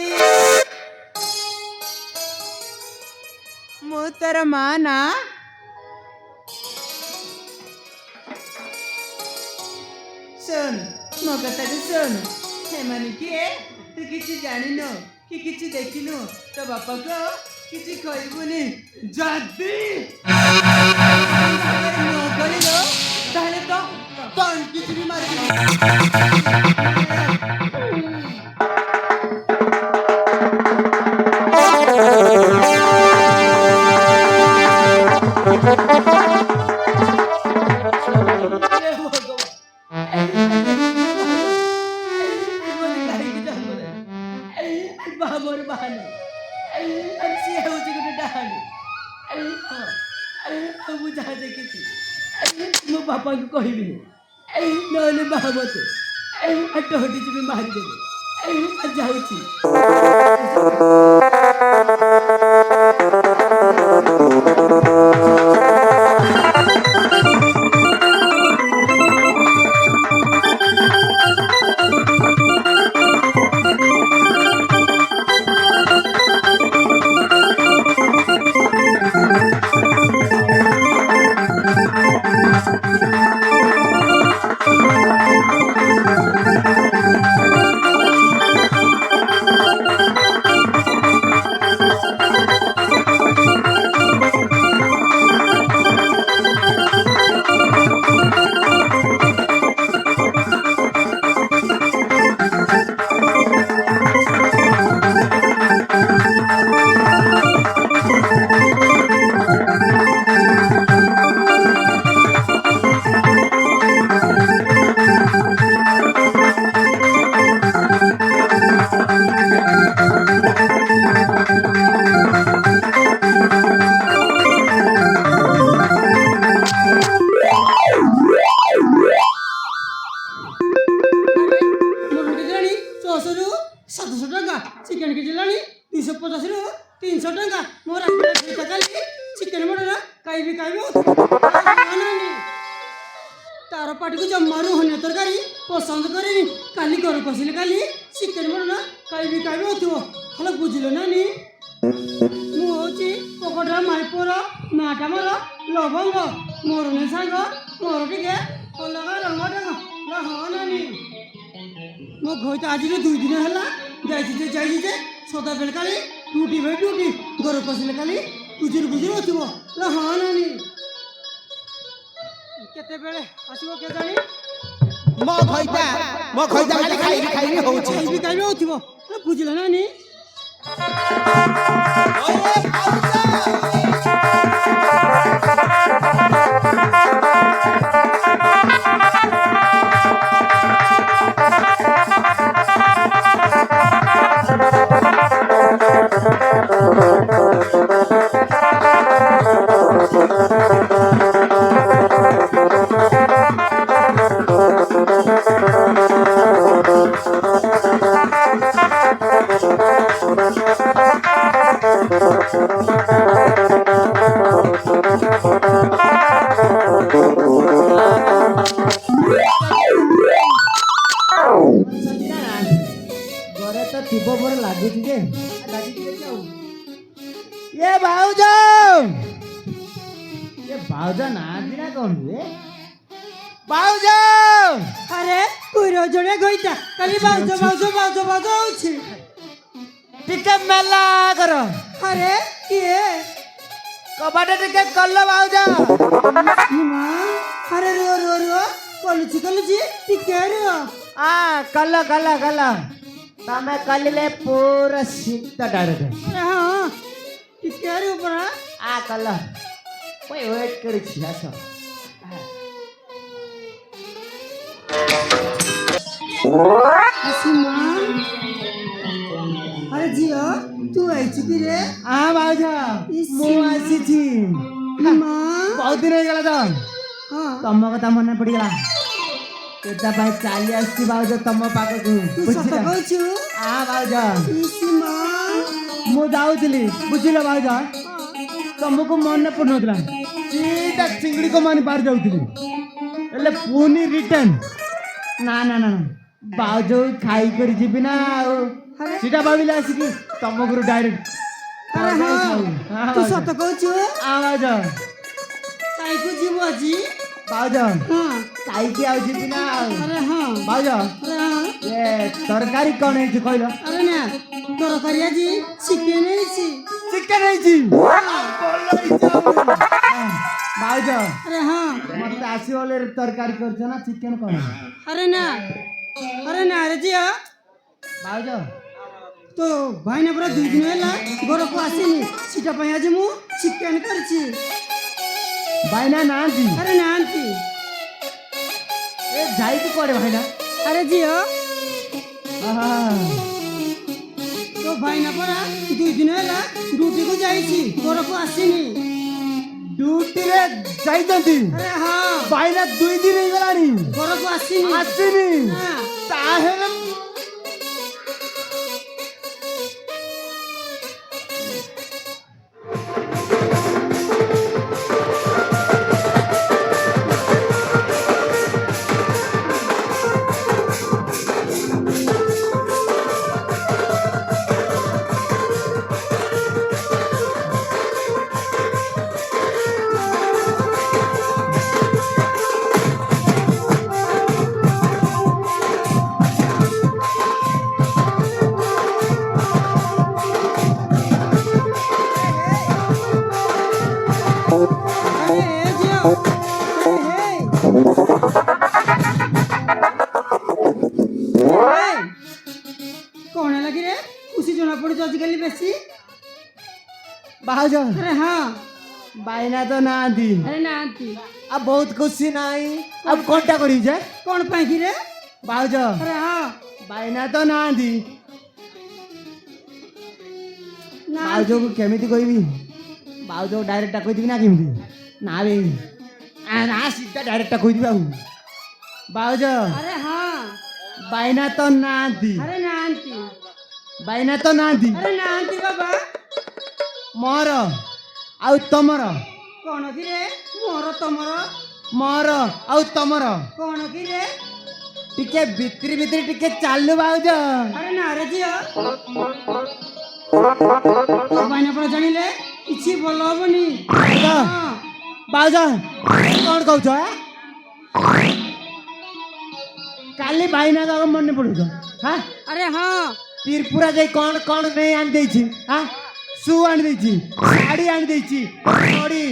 ମୁଁ ତୋର ମା ନା ଶୁଣ ମୋ କଥାକୁ ଶୁଣ ସେମାନେ କିଏ ତୁ କିଛି ଜାଣିନୁ କି କିଛି ଦେଖିନୁ ତୋ ବାପାକୁ କିଛି କହିବୁନି ଯଦି ନ କରିବ ତାହେଲେ ତ କିଛି ବି ମାରିବି ବାହାର ବାହାନି ସିଏ ହେଉଛି ଗୋଟେ ଡାହାଣୀ ମୁଁ ଯାହା ଦେଖିଛି ମୋ ବାପାଙ୍କୁ କହିବିନି ନହେଲେ ବାହା ମତେ ଟହଟି ଯିବି ମାରିଦେବେ ଯାଉଛି चिकेन के जिलानी 250 रु 300 टका मोर काली चिकेन मटन खाइबी तार पाटी को जमारू होने तरकारी पसंद करेनी काली घर पशिले काली चिकेन मटन खाइबी होथिबो हलो बुझिलो नानी मु होची पकड़ा माइपोर नाटा मोर लवंग मोर ने सांग मोर टिके अलगा रंग ढंग हो नानी मो घोइता आज 2 दिन हला जाइए सदा बेल काली टूटी भाई टूटी घर पशिले काली गुजर होथिबो हाँ नानी केते बेले आसीबो के जानी मो खइता खाली खाइबी होउची होथिबो बुझिला नानी ଘରେ ତ ଥିବ ପରେ ଲାଗୁଛି ଯେ ଏ ଭାଉଜ ନାହାନ୍ତି ନା କଣ ରେ ଭାଉଜ ଆରେ କୁଇର ଜଣେ ଗଇତା ଖାଲି ବାଉଜ ବାଉଜ ବାଉଜ ବାଉଜ ହଉଛି। ଟିକେ ମେଲା କର ଆରେ କିଏ କବାଟ ଟିକେ କଲ ଭାଉଜ ମା ଆରେ ରୁହ ରୁହ ରୁହ କଲୁଛି ଟିକେ ରୁହ। କଲ କଲ କଲ ତମେ କଲିଲେ ପୁରା ଶୀତ ଡାଇରେକ୍ଟ ଆରେ ହଁ ଟିକେ ରୁହ ପରା। କଲ ୱେଟ୍ କରିଛି ଆସ ଆସି ମା ଆରେ ଝିଅ ତୁ ଆଇଛୁ କି ରେ ଭାଉଜ ମୁଁ ଆସିଛି ମା ବହୁତ ଦିନ ହେଇଗଲା ତ ହଁ ତମ କଥା ମନେ ପଡିଗଲା ସେଥିପାଇଁ ଚାଲି ଆସିଛି ଭାଉଜ ତମ ପାଖକୁ ତୁ ସତ କହୁଛୁ ଭାଉଜ ଇସି ମା ମୁଁ ଯାଉଥିଲି ବୁଝିଲ ଭାଉଜ ତମକୁ ମନେ ପଡୁନଥିଲା ସିଧା ଚିଙ୍ଗୁଡି କମାନି ପାର ଯାଉଥିଲି ହେଲେ ପୁଣି ରିଟର୍ନ ନା ନା ନା ଭାଉଜ ଖାଇକରି ଯିବି ନା ଆଉ ସେଟା ଭାବିଲେ ଆସିକି ତମ ଘରୁ ଡାଇରେକ୍ଟ ଆରେ ହଁ ତୁ ସତ କହୁଛୁ ଭାଉଜ କାଇକୁ ଯିବୁ ଆଜି ଭାଉଜ ହଁ ଖାଇକି ଆଉ ଯିବି ନା ଆଉ ଆରେ ହଁ ଭାଉଜ ଆରେ ହଁ ଏ ତରକାରୀ କଣ ହେଇଛି କହିଲ ଆରେ ନା ତରକାରୀ ଆଜି ଚିକେନ ହେଇଛି। ଚିକେନ ହେଇଛି ଭାଉଜ ଆରେ ହଁ ମତେ ଆସିବ ବୋଲେ ତରକାରୀ କରିଛ ନା ଚିକେନ କଣ ଆରେ ନା ଆରେ ଝିଅ ଭାଉଜ তো ଭାଇନା ପୁରା 2 ଦିନ ହେଲା ଘରକୁ ଆସିନି ସେଟା ପାଇଁ ଆଜି ମୁଁ ଚିକେନ କରିଛି। ଭାଇନା ନାହାନ୍ତି ଆରେ ନାହାନ୍ତି ଏ ଯାଇକି କୁଆଡେ ଭାଇନା ଆରେ ଝିଅ ଆହା, তো ଭାଇନା ପରା 2 ଦିନ ହେଲା ଡ୍ୟୁଟିକୁ ଯାଇଛି ଘରକୁ ଆସିନି। ଡ୍ୟୁଟିରେ ଯାଇଛନ୍ତି ଆରେ ହଁ ଭାଇନା 2 ଦିନ ହେଇଗଲାଣି ଘରକୁ ଆସିନି ଆସିନି ହଁ। ତାହେଲେ ଆରେ ଝିଅ କଣ ହେଲା କି ରେ ଖୁସି ଜଣା ପଡୁଛି ଆଜିକାଲି ବେଶୀ। ଭାଉଜ ଆରେ ହଁ ଭାଇନା ତ ନାହାନ୍ତି ଆରେ ନାହାନ୍ତି ଆଉ ବହୁତ ଖୁସି ନାହିଁ ଆଉ କଣଟା କରିବି ଯେ କଣ ପାଇଁ କି ରେ ଭାଉଜ ଆରେ ହଁ ଭାଇନା ତ ନାହାନ୍ତି ନା ଭାଉଜକୁ କେମିତି କହିବି ଭାଉଜକୁ ଡାଇରେକ୍ଟ କହିଦେବି ନା କେମିତି ନା ବେ ନା ସିଧା ଡାଇରେକ୍ଟ କହିଦେବି ଆଉ ଭାଉଜ ଆରେ ହଁ ଭାଇନା ତ ନାହାନ୍ତି ଆରେ ନାହାନ୍ତି ଭାଇନା ତ ନାହାନ୍ତି ଆରେ ନାହାନ୍ତି ବାବା ମୋର ଆଉ ତମର କଣ କି ରେ ମୋର ତମର ମୋର ଆଉ ତମର କଣ କି ରେ ଟିକେ ଭିତରି ଭିତରି ଟିକେ ଚାଲୁ ଭାଉଜ ଆରେ ନା ରେ ଝିଅ ଭାଇନା ପରା ଜାଣିଲେ କିଛି ଭଲ ହବନି। ଭାଉଜ ହଁ ଭାଉଜ କଣ କହୁଛ କାଲି ଭାଇନା କାମ ମନେ ପଡୁଛ ହଁ ଆରେ ହଁ ତ୍ରିପୁରା ଯାଇ କଣ କଣ ନେଇ ଆଣି ଦେଇଛି ହଁ ସୁ ଆଣି ଦେଇଛି ଶାଢୀ ଆଣି ଦେଇଛି ଘଡି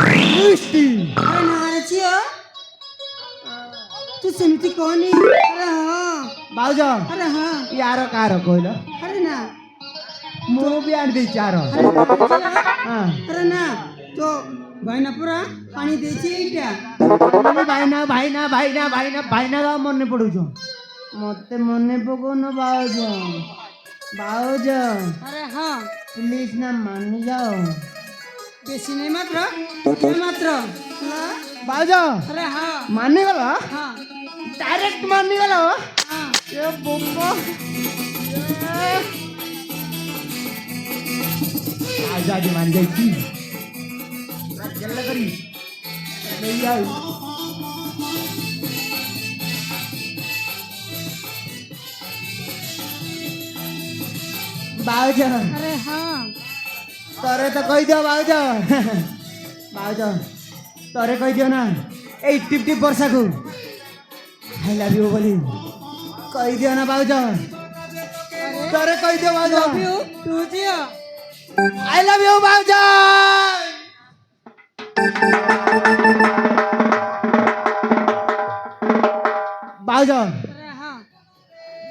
ଲିପଷ୍ଟିକ୍ ଆରେ ନା ରେ ଝିଅ ତୁ ସେମିତି କହନି ଆରେ ହଁ ଭାଉଜ ଆରେ ହଁ ୟାର କାହାର କହିଲ ଆରେ ନା ମୁଁ ବି ଆଣି ଦେଇଛି ଆର ହଁ ଆରେ ନା ତ ଭାଇନା ପୁରା ପାଣି ଦେଇଛି ଏଇଟା ଭାଇନା ଭାଇନା ଭାଇନା ଭାଇନା ଭାଇନା ମନେ ପଡୁଛ ମତେ ମନେ ପକଉନ ଭାଉଜ ଭାଉଜ ଆରେ ହଁ ପ୍ଲିଜ ନା ମାନି ଯାଅ ବେଶୀ ନାହିଁ ମାତ୍ର ଟିକେ ମାତ୍ର ହେଲା? ଭାଉଜ ଆରେ ହଁ ମାନିଗଲ ହଁ ଡାଇରେକ୍ଟ ମାନିଗଲ ହଁ ଏ ବୋପ ଭାଉଜ ଆଜି ମାନି ଯାଇଛି ଗେଲ କରି ନେଇ ଯାଉ ଭାଉଜ ଆରେ ହଁ ତୋରେ ତ କହିଦିଅ ଭାଉଜ ଭାଉଜ ତୋରେ କହିଦିଅ ନା ଏଇ ଟିପ୍ ଟିପ୍ ବର୍ଷାକୁ ଆଇ ଲାଭ୍ ୟୁ ବୋଲି କହିଦିଅ ନା ଭାଉଜ ତୋରେ କହିଦିଅ ଭାଉଜ ଲଭ୍ ୟୁ ଟୁ ଝିଅ ଆଇ ଲାଭ୍ ୟୁ ଭାଉଜ ଭାଉଜ ଆରେ ହଁ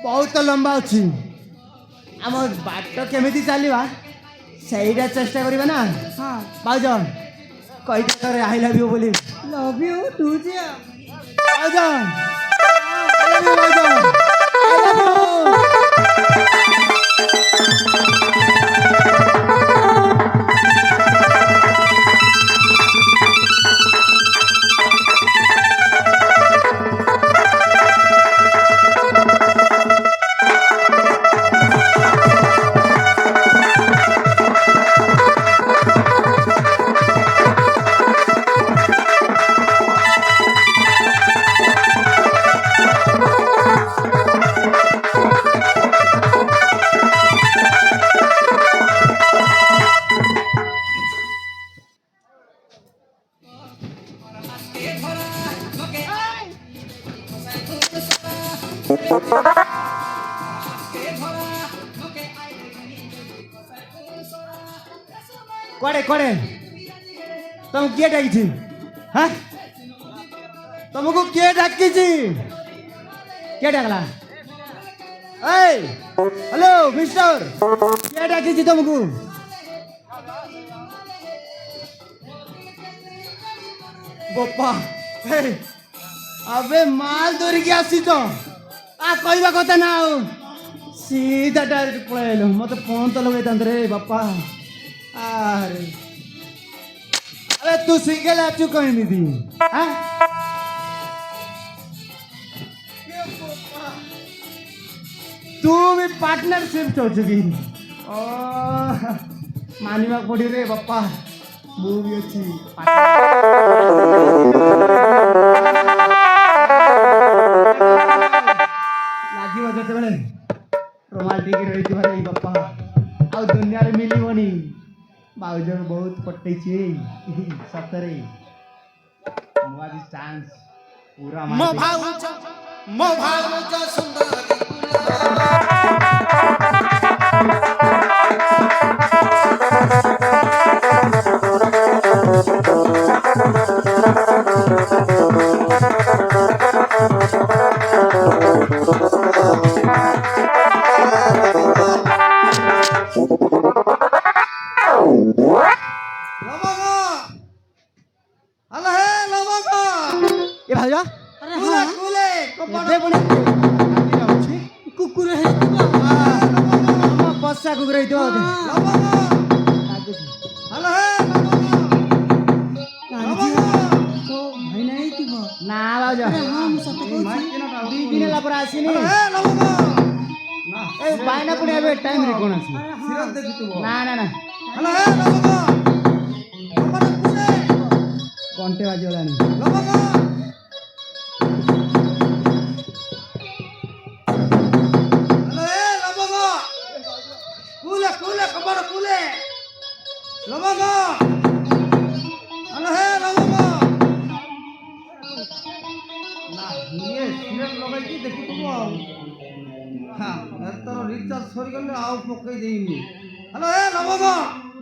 ବହୁତ ଲମ୍ବା ଅଛି ଆମ ବାଟ କେମିତି ଚାଲିବା ସେଇଟା ଚେଷ୍ଟା କରିବା ନା ହଁ ଭାଉଜ କହିଦିଅ ତୋରେ ଆଇ ଲାଭ୍ ୟୁ ବୋଲି ଲଭ୍ ୟୁ ଟୁ ଝିଅ ଭାଉଜ I love you, ଭାଉଜ I love you. କୁଆଡ଼େ କୁଆଡ଼େ ତମକୁ କିଏ ଡାକିଛି ହଁ ତମକୁ କିଏ ଡାକିଛି କିଏ ଡାକଲା ଏଇ ହ୍ୟାଲୋ ମିଷ୍ଟର କିଏ ଡାକିଛି ତମକୁ ବୋପା ଆବେ ମାଲ ଧରିକି ଆସିଛ କହିବା କଥା ନା ଆଉ ସିଧା ଡାଇରେକ୍ଟ ପଳେଇଲୁ ମତେ ଫୋନ୍ ତ ଲଗେଇଥାନ୍ତେ ରେ ବାପା ଆରେ अबे तू सिंगल आचू कहीं नहीं दी हाँ? तू भी पार्टनरशिप हो चुकी मानिवा पड़ी रे बापा वो भी अच्छी लागिव जेतेबेले रोमांटिक रही बापा आ दुनिया रे मिलिबनी भाउज बहुत पटैछि सतरे मुआजी चांस पूरा ମୋ ଭାଉଜ ସୁନ୍ଦରୀ ए भाउज ଆରେ ହଁ कुले कपड़े पुणी ଅଛି କୁକୁର ହେଇଥିବ ପଶା କୁକୁର ହେଇଥିବ ବୋଧେ ଲାଗୁଛି ତ ଭାଇନା ହେଇଥିବ ନା ଭାଉଜ ଆରେ ହଁ ମୁଁ ସତ କହୁଛି 2 ଦିନ ହେଲା ପରେ ଆସିନି ଏ ବାଇନା ପୁଣି ଏବେ ଟାଇମ୍ ରେ କଣ ଅଛି ଆରେ ହଁ ନା ନା ନା ଘଣ୍ଟେ ବାଜିଗଲାଣି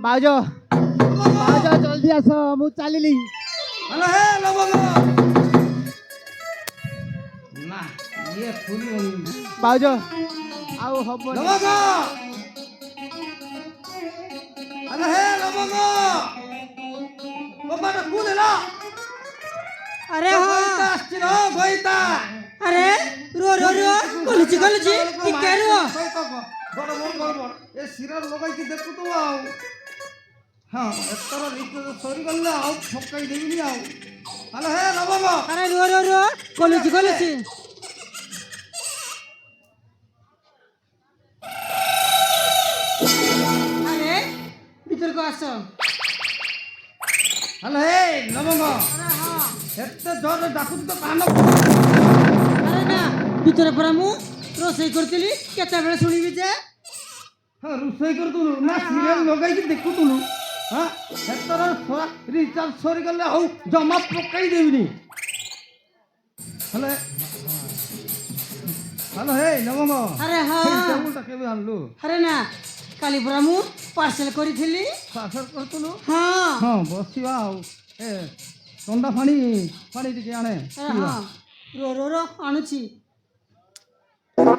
ଭାଉଜ ଭାଉଜ ଜଲ୍ଦି ଆସ ମୁଁ ଚାଲିଲି ଭାଉଜ ଆଉ ହବ ଆରେ ହେ ଲବଙ୍ଗ ବାବାଟା କୋଉ ଦେଲା अरे हाँ ଗଇତା ଆସିଛି ର ଗଇତା अरे रो रो रो कलुची कलुची टिके रो ବଡ଼ ଏ ଶିରାର ଲଗାଇକି ଦେଖୁଥିବ ଆଉ ହଁ ଏଥର ରିଚାର୍ଜ ସରିଗଲେ ଆଉ ଠକାଇ ଦେବିନି ଆଉ ଆରେ ହେ ଲବଙ୍ଗ अरे रो रो रो कलुची कलुची अरे भीतर को आसो ଆରେ ହେ ଲବଙ୍ଗ अरे हाँ ଏତେ ଜୋରରେ ଡାକୁଛି ତ କାନ अरे ना भीतर परा मु रोसई करतिली केते बेले सुनिबी जे ହଁ ରୋଷେଇ କରୁଥିଲୁ ନା ସିରିଏଲ ଲଗାଇକି ଦେଖୁଥିଲୁ ହଁ ଏଥର ରିଚାର୍ଜ ସରିଗଲେ ଆଉ ଜମା ପକାଇ ଦେବିନି ହେଲେ ହ୍ୟାଲୋ ହେ ଲବଙ୍ଗ अरे हाँ ଟେବୁଲଟା କେବେ ଆଣିଲୁ अरे ना काली परा मु पार्सल करिथिली ପାର୍ସଲ କରୁଥିଲୁ हाँ ହଁ ବସିବା ଆଉ ଏ ଥଣ୍ଡା ପାଣି ଟିକେ ଆଣେ अरे हाँ रो रो रो आणुची तू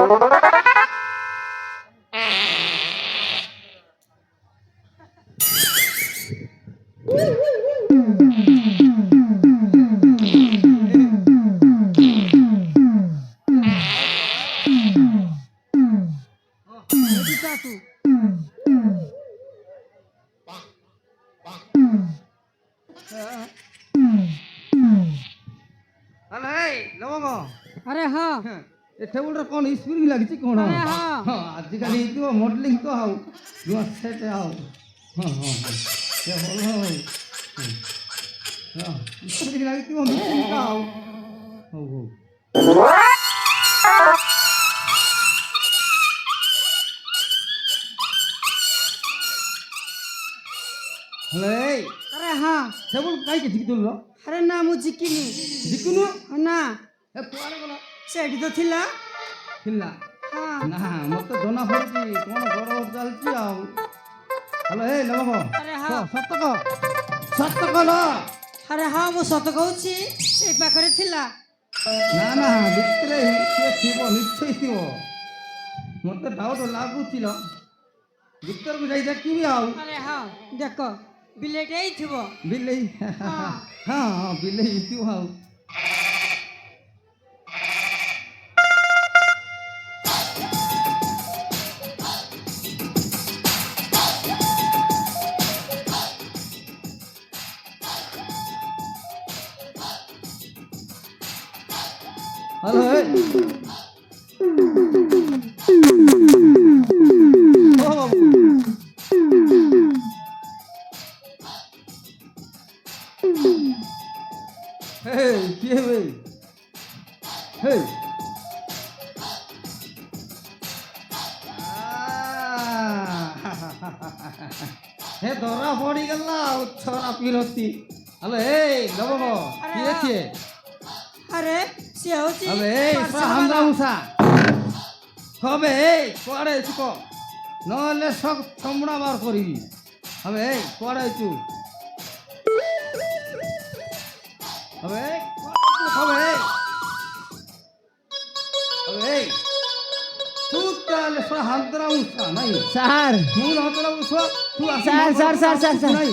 ଆରେ ହେ ଲବଙ୍ଗ अरे हाँ ଏ ଟେବୁଲରେ କ'ଣ ସ୍ପ୍ରିଙ୍ଗ ଲାଗିଛି କ'ଣ ଆରେ ହଁ। ହଁ ଆଜିକାଲି ହେଇଥିବ ମଡେଲିଂ ତ ଆଉ ନୂଆ ସେଟ୍ ଆଉ ହଁ ହଁ ହଁ ସେ ଭଲ ଆଉ ହଁ ସ୍ପ୍ରିଙ୍ଗ ଲାଗିଥିବ ମିଶିଂଟା ଆଉ ହଉ ହଉ ହେଲେ अरे हाँ ଟେବୁଲ କାହିଁକି ଝିକିଥିଲୁ ର अरे ना मु जिकिनी ଝିକୁନୁ ना ଏ କୁଆଡ଼େ ଗଲା सेठी तो थिला ଥିଲା हाँ ନା ମୋତେ ଜଣା ପଡ଼ୁଛି କ'ଣ ଗଡ଼ବଡ଼ ଚାଲିଛି ଆଉ ହ୍ୟାଲୋ ଏ ଲବଙ୍ଗ अरे हाँ ସତ କହ ସତ କହ ଲୋ। अरे हाँ मु सत कहूची से पाखरे थिला ନା ନା ଭିତରେ କିଏ ଥିବ ନିଶ୍ଚୟ ଥିବ ମୋତେ ଡାଉଟ୍ ଲାଗୁଛି ଲୋ ଭିତରକୁ ଯାଇ ଦେଖିବି ଆଉ अरे हाँ देखो बिलेट आई थिबो ବିଲେଇ ହଁ ହଁ ବିଲେଇ ଥିବ ଆଉ ହ୍ୟାଲୋ ଏ ଓ ବାବୁ ହେ କିଏ ବେ ହେ ହେ ଧରା ପଡ଼ିଗଲା ଆଉ ଛରା ପିରତି ହ୍ୟାଲୋ ଏ ଲବଙ୍ଗ କିଏ କିଏ अरे से होची আবে এই হামদা মুসা হবে এই কুয়াড়ে আইছু ক নহলে সব চমড়া বার করিবি হবে এই কুয়াড়ে আইছু হবে এই হবে এই হবে এই তুই তাহলে সব হামদা মুসা নাই सर তুই হামদা মুসা তুই सर নাই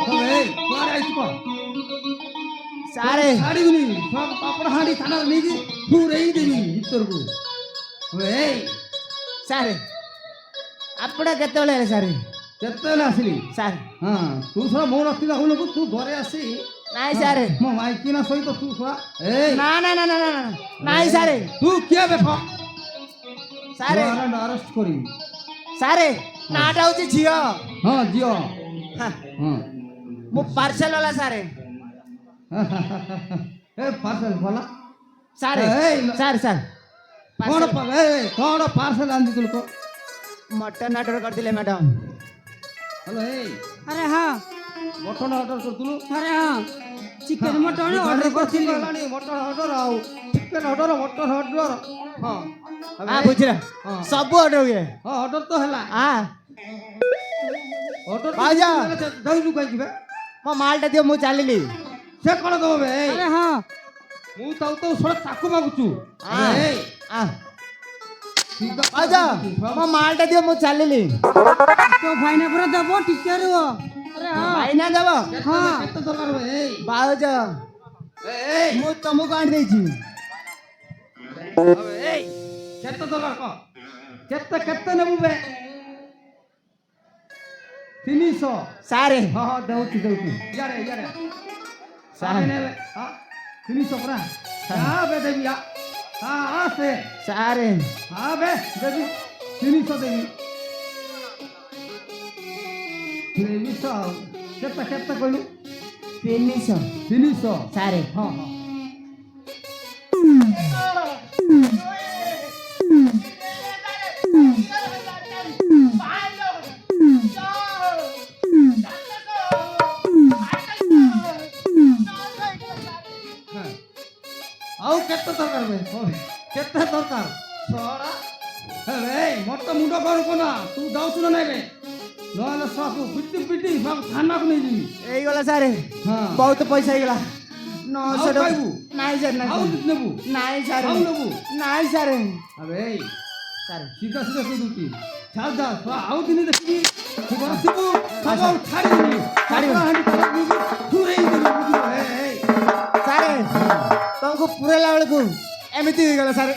হবে এই কুয়াড়ে আইছু ক सारे ছাড়িবিনি সব পাপড় হাঁড়ি থানার নেইকি পুরেই দেবি ভিতরକୁ এই सारे आपड़ा केतेବେଳେ ହେଲେ ସାରେ କେତେବେଳେ ଆସିଲି ସାର୍ ହଁ ତୁ ଶଳା ମୋ ରଖିଲା ହଉନକୁ ତୁ ଘରେ ଆସି ନାଇଁ ସାରେ ମୋ ମାଇକିନା ସହିତ ତୁ ଶଳା ଏଇ ନା ନା ନା ନା ନା ନା ନାଇଁ ସାରେ ତୁ କିଏ ବେକ ସାରେ ଆରେଷ୍ଟ କରିବି ସାରେ ନାଟା ହଉଛି ଝିଅ ହଁ ଝିଅ ହଁ, ହଁ ମୁଁ ପାର୍ସଲ ବାଲା ସାରେ ଏ ପାର୍ସଲ ଭଲ ସାରେ ଏଇ ସାର୍ ସାର୍ କ'ଣ କ'ଣ ପାର୍ସଲ ଆଣିଥିଲୁ କହ ମଟନ ଅର୍ଡର କରିଥିଲେ ମ୍ୟାଡାମ ହ୍ୟାଲୋ ଏଇ अरे हाँ ମଟନ ଅର୍ଡର କରୁଥିଲୁ अरे हाँ चिकन मटन ऑर्डर କରିଥିଲି ମଟନ ଅର୍ଡର ଆଉ ଚିକେନ ଅର୍ଡର ମଟନ ଅର୍ଡର ହଁ ହଁ ବୁଝିଲା ହଁ ସବୁ ଅର୍ଡର ହୁଏ ହଁ ଅର୍ଡର ତ ହେଲା ହଁ ଅଟୋ ବାଜା। ଧରିଲୁ କାହିଁକି ବେ ମୋ ମାଲଟା ଦିଅ ମୁଁ ଚାଲିଲି ସେ କ'ଣ ଦେବ ବେ ଆରେ ହଁ ମୁଁ ତାଉ ତାଉ ଶଳା ତାକୁ ମାଗୁଛୁ ଆ, ଏଇ ଆ, ସିଧା ବାଜା ମୋ ମାଲଟା ଦିଅ ମୁଁ ଚାଲିଲି তো ভাইনা পুরো দেবো টিকে রুহ আরে হ্যাঁ ଭାଇନା ଦେବ କେତେ ଦରକାର ବେ ଏଇ ଭାଉଜ ଏଇ ମୁଁ ତମକୁ ଆଣି ଦେଇଛି ଏଇ କେତେ ଦରକାର କହ କେତେ ନେବୁ ବେ 300 ସାରେ ହଁ ହଁ ଦେଉଛି ଇଆଡ଼େ ସାରେ ନେବେ ହଁ 300 ପରା ହଁ ବେ ଦେବି ହଁ ସେ ସାରେ ହଁ ବେ ଦେବି 300 ଦେବି 300 କେତେ କହିଲୁ 300 300 ସାରେ ହଁ ହଁ ଆଉ କେତେ ଦରକାର ବେ କେତେ ଦରକାର ଶଳା ଏଇ ମୋର ତ ମୁଣ୍ଡ କରୁକୁ ନା ତୁ ଯାଉଛୁ ନା ନାଇଁ ବେ ନହେଲେ ସବୁ ପିଟି ସବୁ ଥାନାକୁ ନେଇଯିବି ହେଇଗଲା ସାରେ ହଁ ବହୁତ ପଇସା ହେଇଗଲା ଆଉ 900 ଟଙ୍କା ପାଇବୁ? ନାଇଁ ସାର୍ ଆଉ ନାଇଁ ନେବୁ ନାଇଁ ସାର୍ ଆଉ ନେବୁ ନାଇଁ ସାର୍ ଆବେ ଏଇ ସାର୍ ସିଧା କହି ଦଉଛି ଛାଡ଼ ଯା ତୁ ଆଉ ଦିନେ ଦେଖିବି ତୁ ବସିବୁ ସବୁ ଆଉ ଛାଡ଼ିବିନି ଛାଡ଼ିବିନି। ପୁରେଇ ଦେବି ବୁଝିଲୁ ଏଇ ସାରେ ତମକୁ ପୁରେଇଲା ବେଳକୁ ଏମିତି ହେଇଗଲା ସାର୍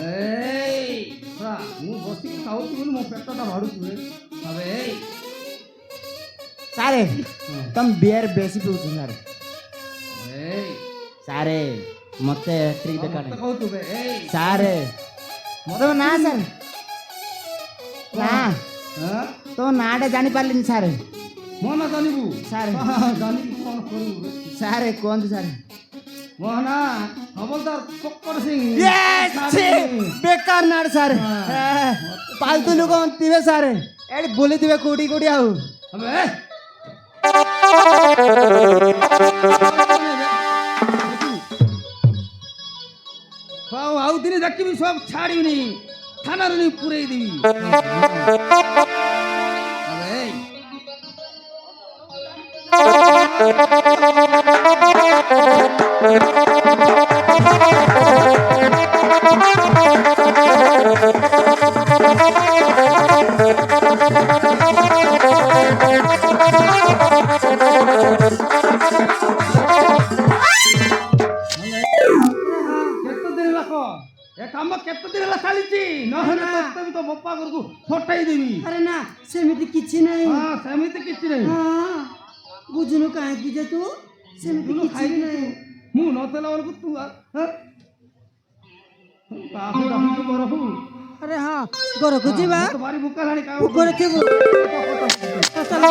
ଏଇ ପୁରା ମୁଁ ବସିକି ଖାଉଛି ବୋଲି ମୋ ପେଟଟା ଭାଡ଼ୁଛୁ ରେ ଆବେ ଏଇ ସାରେ ତମ ବିୟର ବେଶୀ ପିଉଛୁ ସାର୍ ଏଇ ସାରେ ମତେ ଟ୍ରିକ୍ ଦରକାର ମତେ କହୁଛୁ ବେ ଏଇ ସାରେ ତମ ନା ସାର୍ ନା ହଁ ତମ ନାଁଟା ଜାଣିପାରିଲିନି ସାର୍ ମୋ ନା ଜାଣିବୁ ସାର୍ ଜାଣିବୁ କ'ଣ କରିବୁ ରେ ସାର୍ କୁହନ୍ତୁ ସାର୍ ମୋ ନା ହବଲଦାର ପକଡ଼ ସିଂ ବେକାର ନାଡ଼ ସାର୍ ପାଲତୁ ଲୋକ ଥିବେ ସାର୍ ଏଠି ବୁଲିଥିବେ କୋଉଠି କୋଉଠି ଆଉ ଆବେ ଆଉ ଦିନେ ଦେଖିବି ସব ଛାଡ଼ିବିନି ଥାନାରୁ ନେଇ ପୁରେଇ ଦେବି ଆବେ କେତେ ଦିନ ଲାଖ ଏ କାମ କେତେ ଦିନ ହେଲା ଚାଲିଛି ନହେଲେ ତତେ ବି ତ ବୋପା ଘରକୁ ଫଟେଇ ଦେବି আরে না সেমিতি কিছু নাই ହଁ ସେମିତି କିଛି ନାହିଁ হ্যাঁ বুঝুনু কাহিঁকি যে তু সেমিতি তুলো কিছু ଖାଇକି নাই ମୁଁ ନଦେଲା ବେଳକୁ ତୁ କାହାକୁ ଡାକୁଛୁ ବରଫୁ আরে হ্যাঁ ঘরকু যা ମତେ ଭାରି ଭୋକ ହେଲାଣି କାହାକୁ ঘরে থিবু চল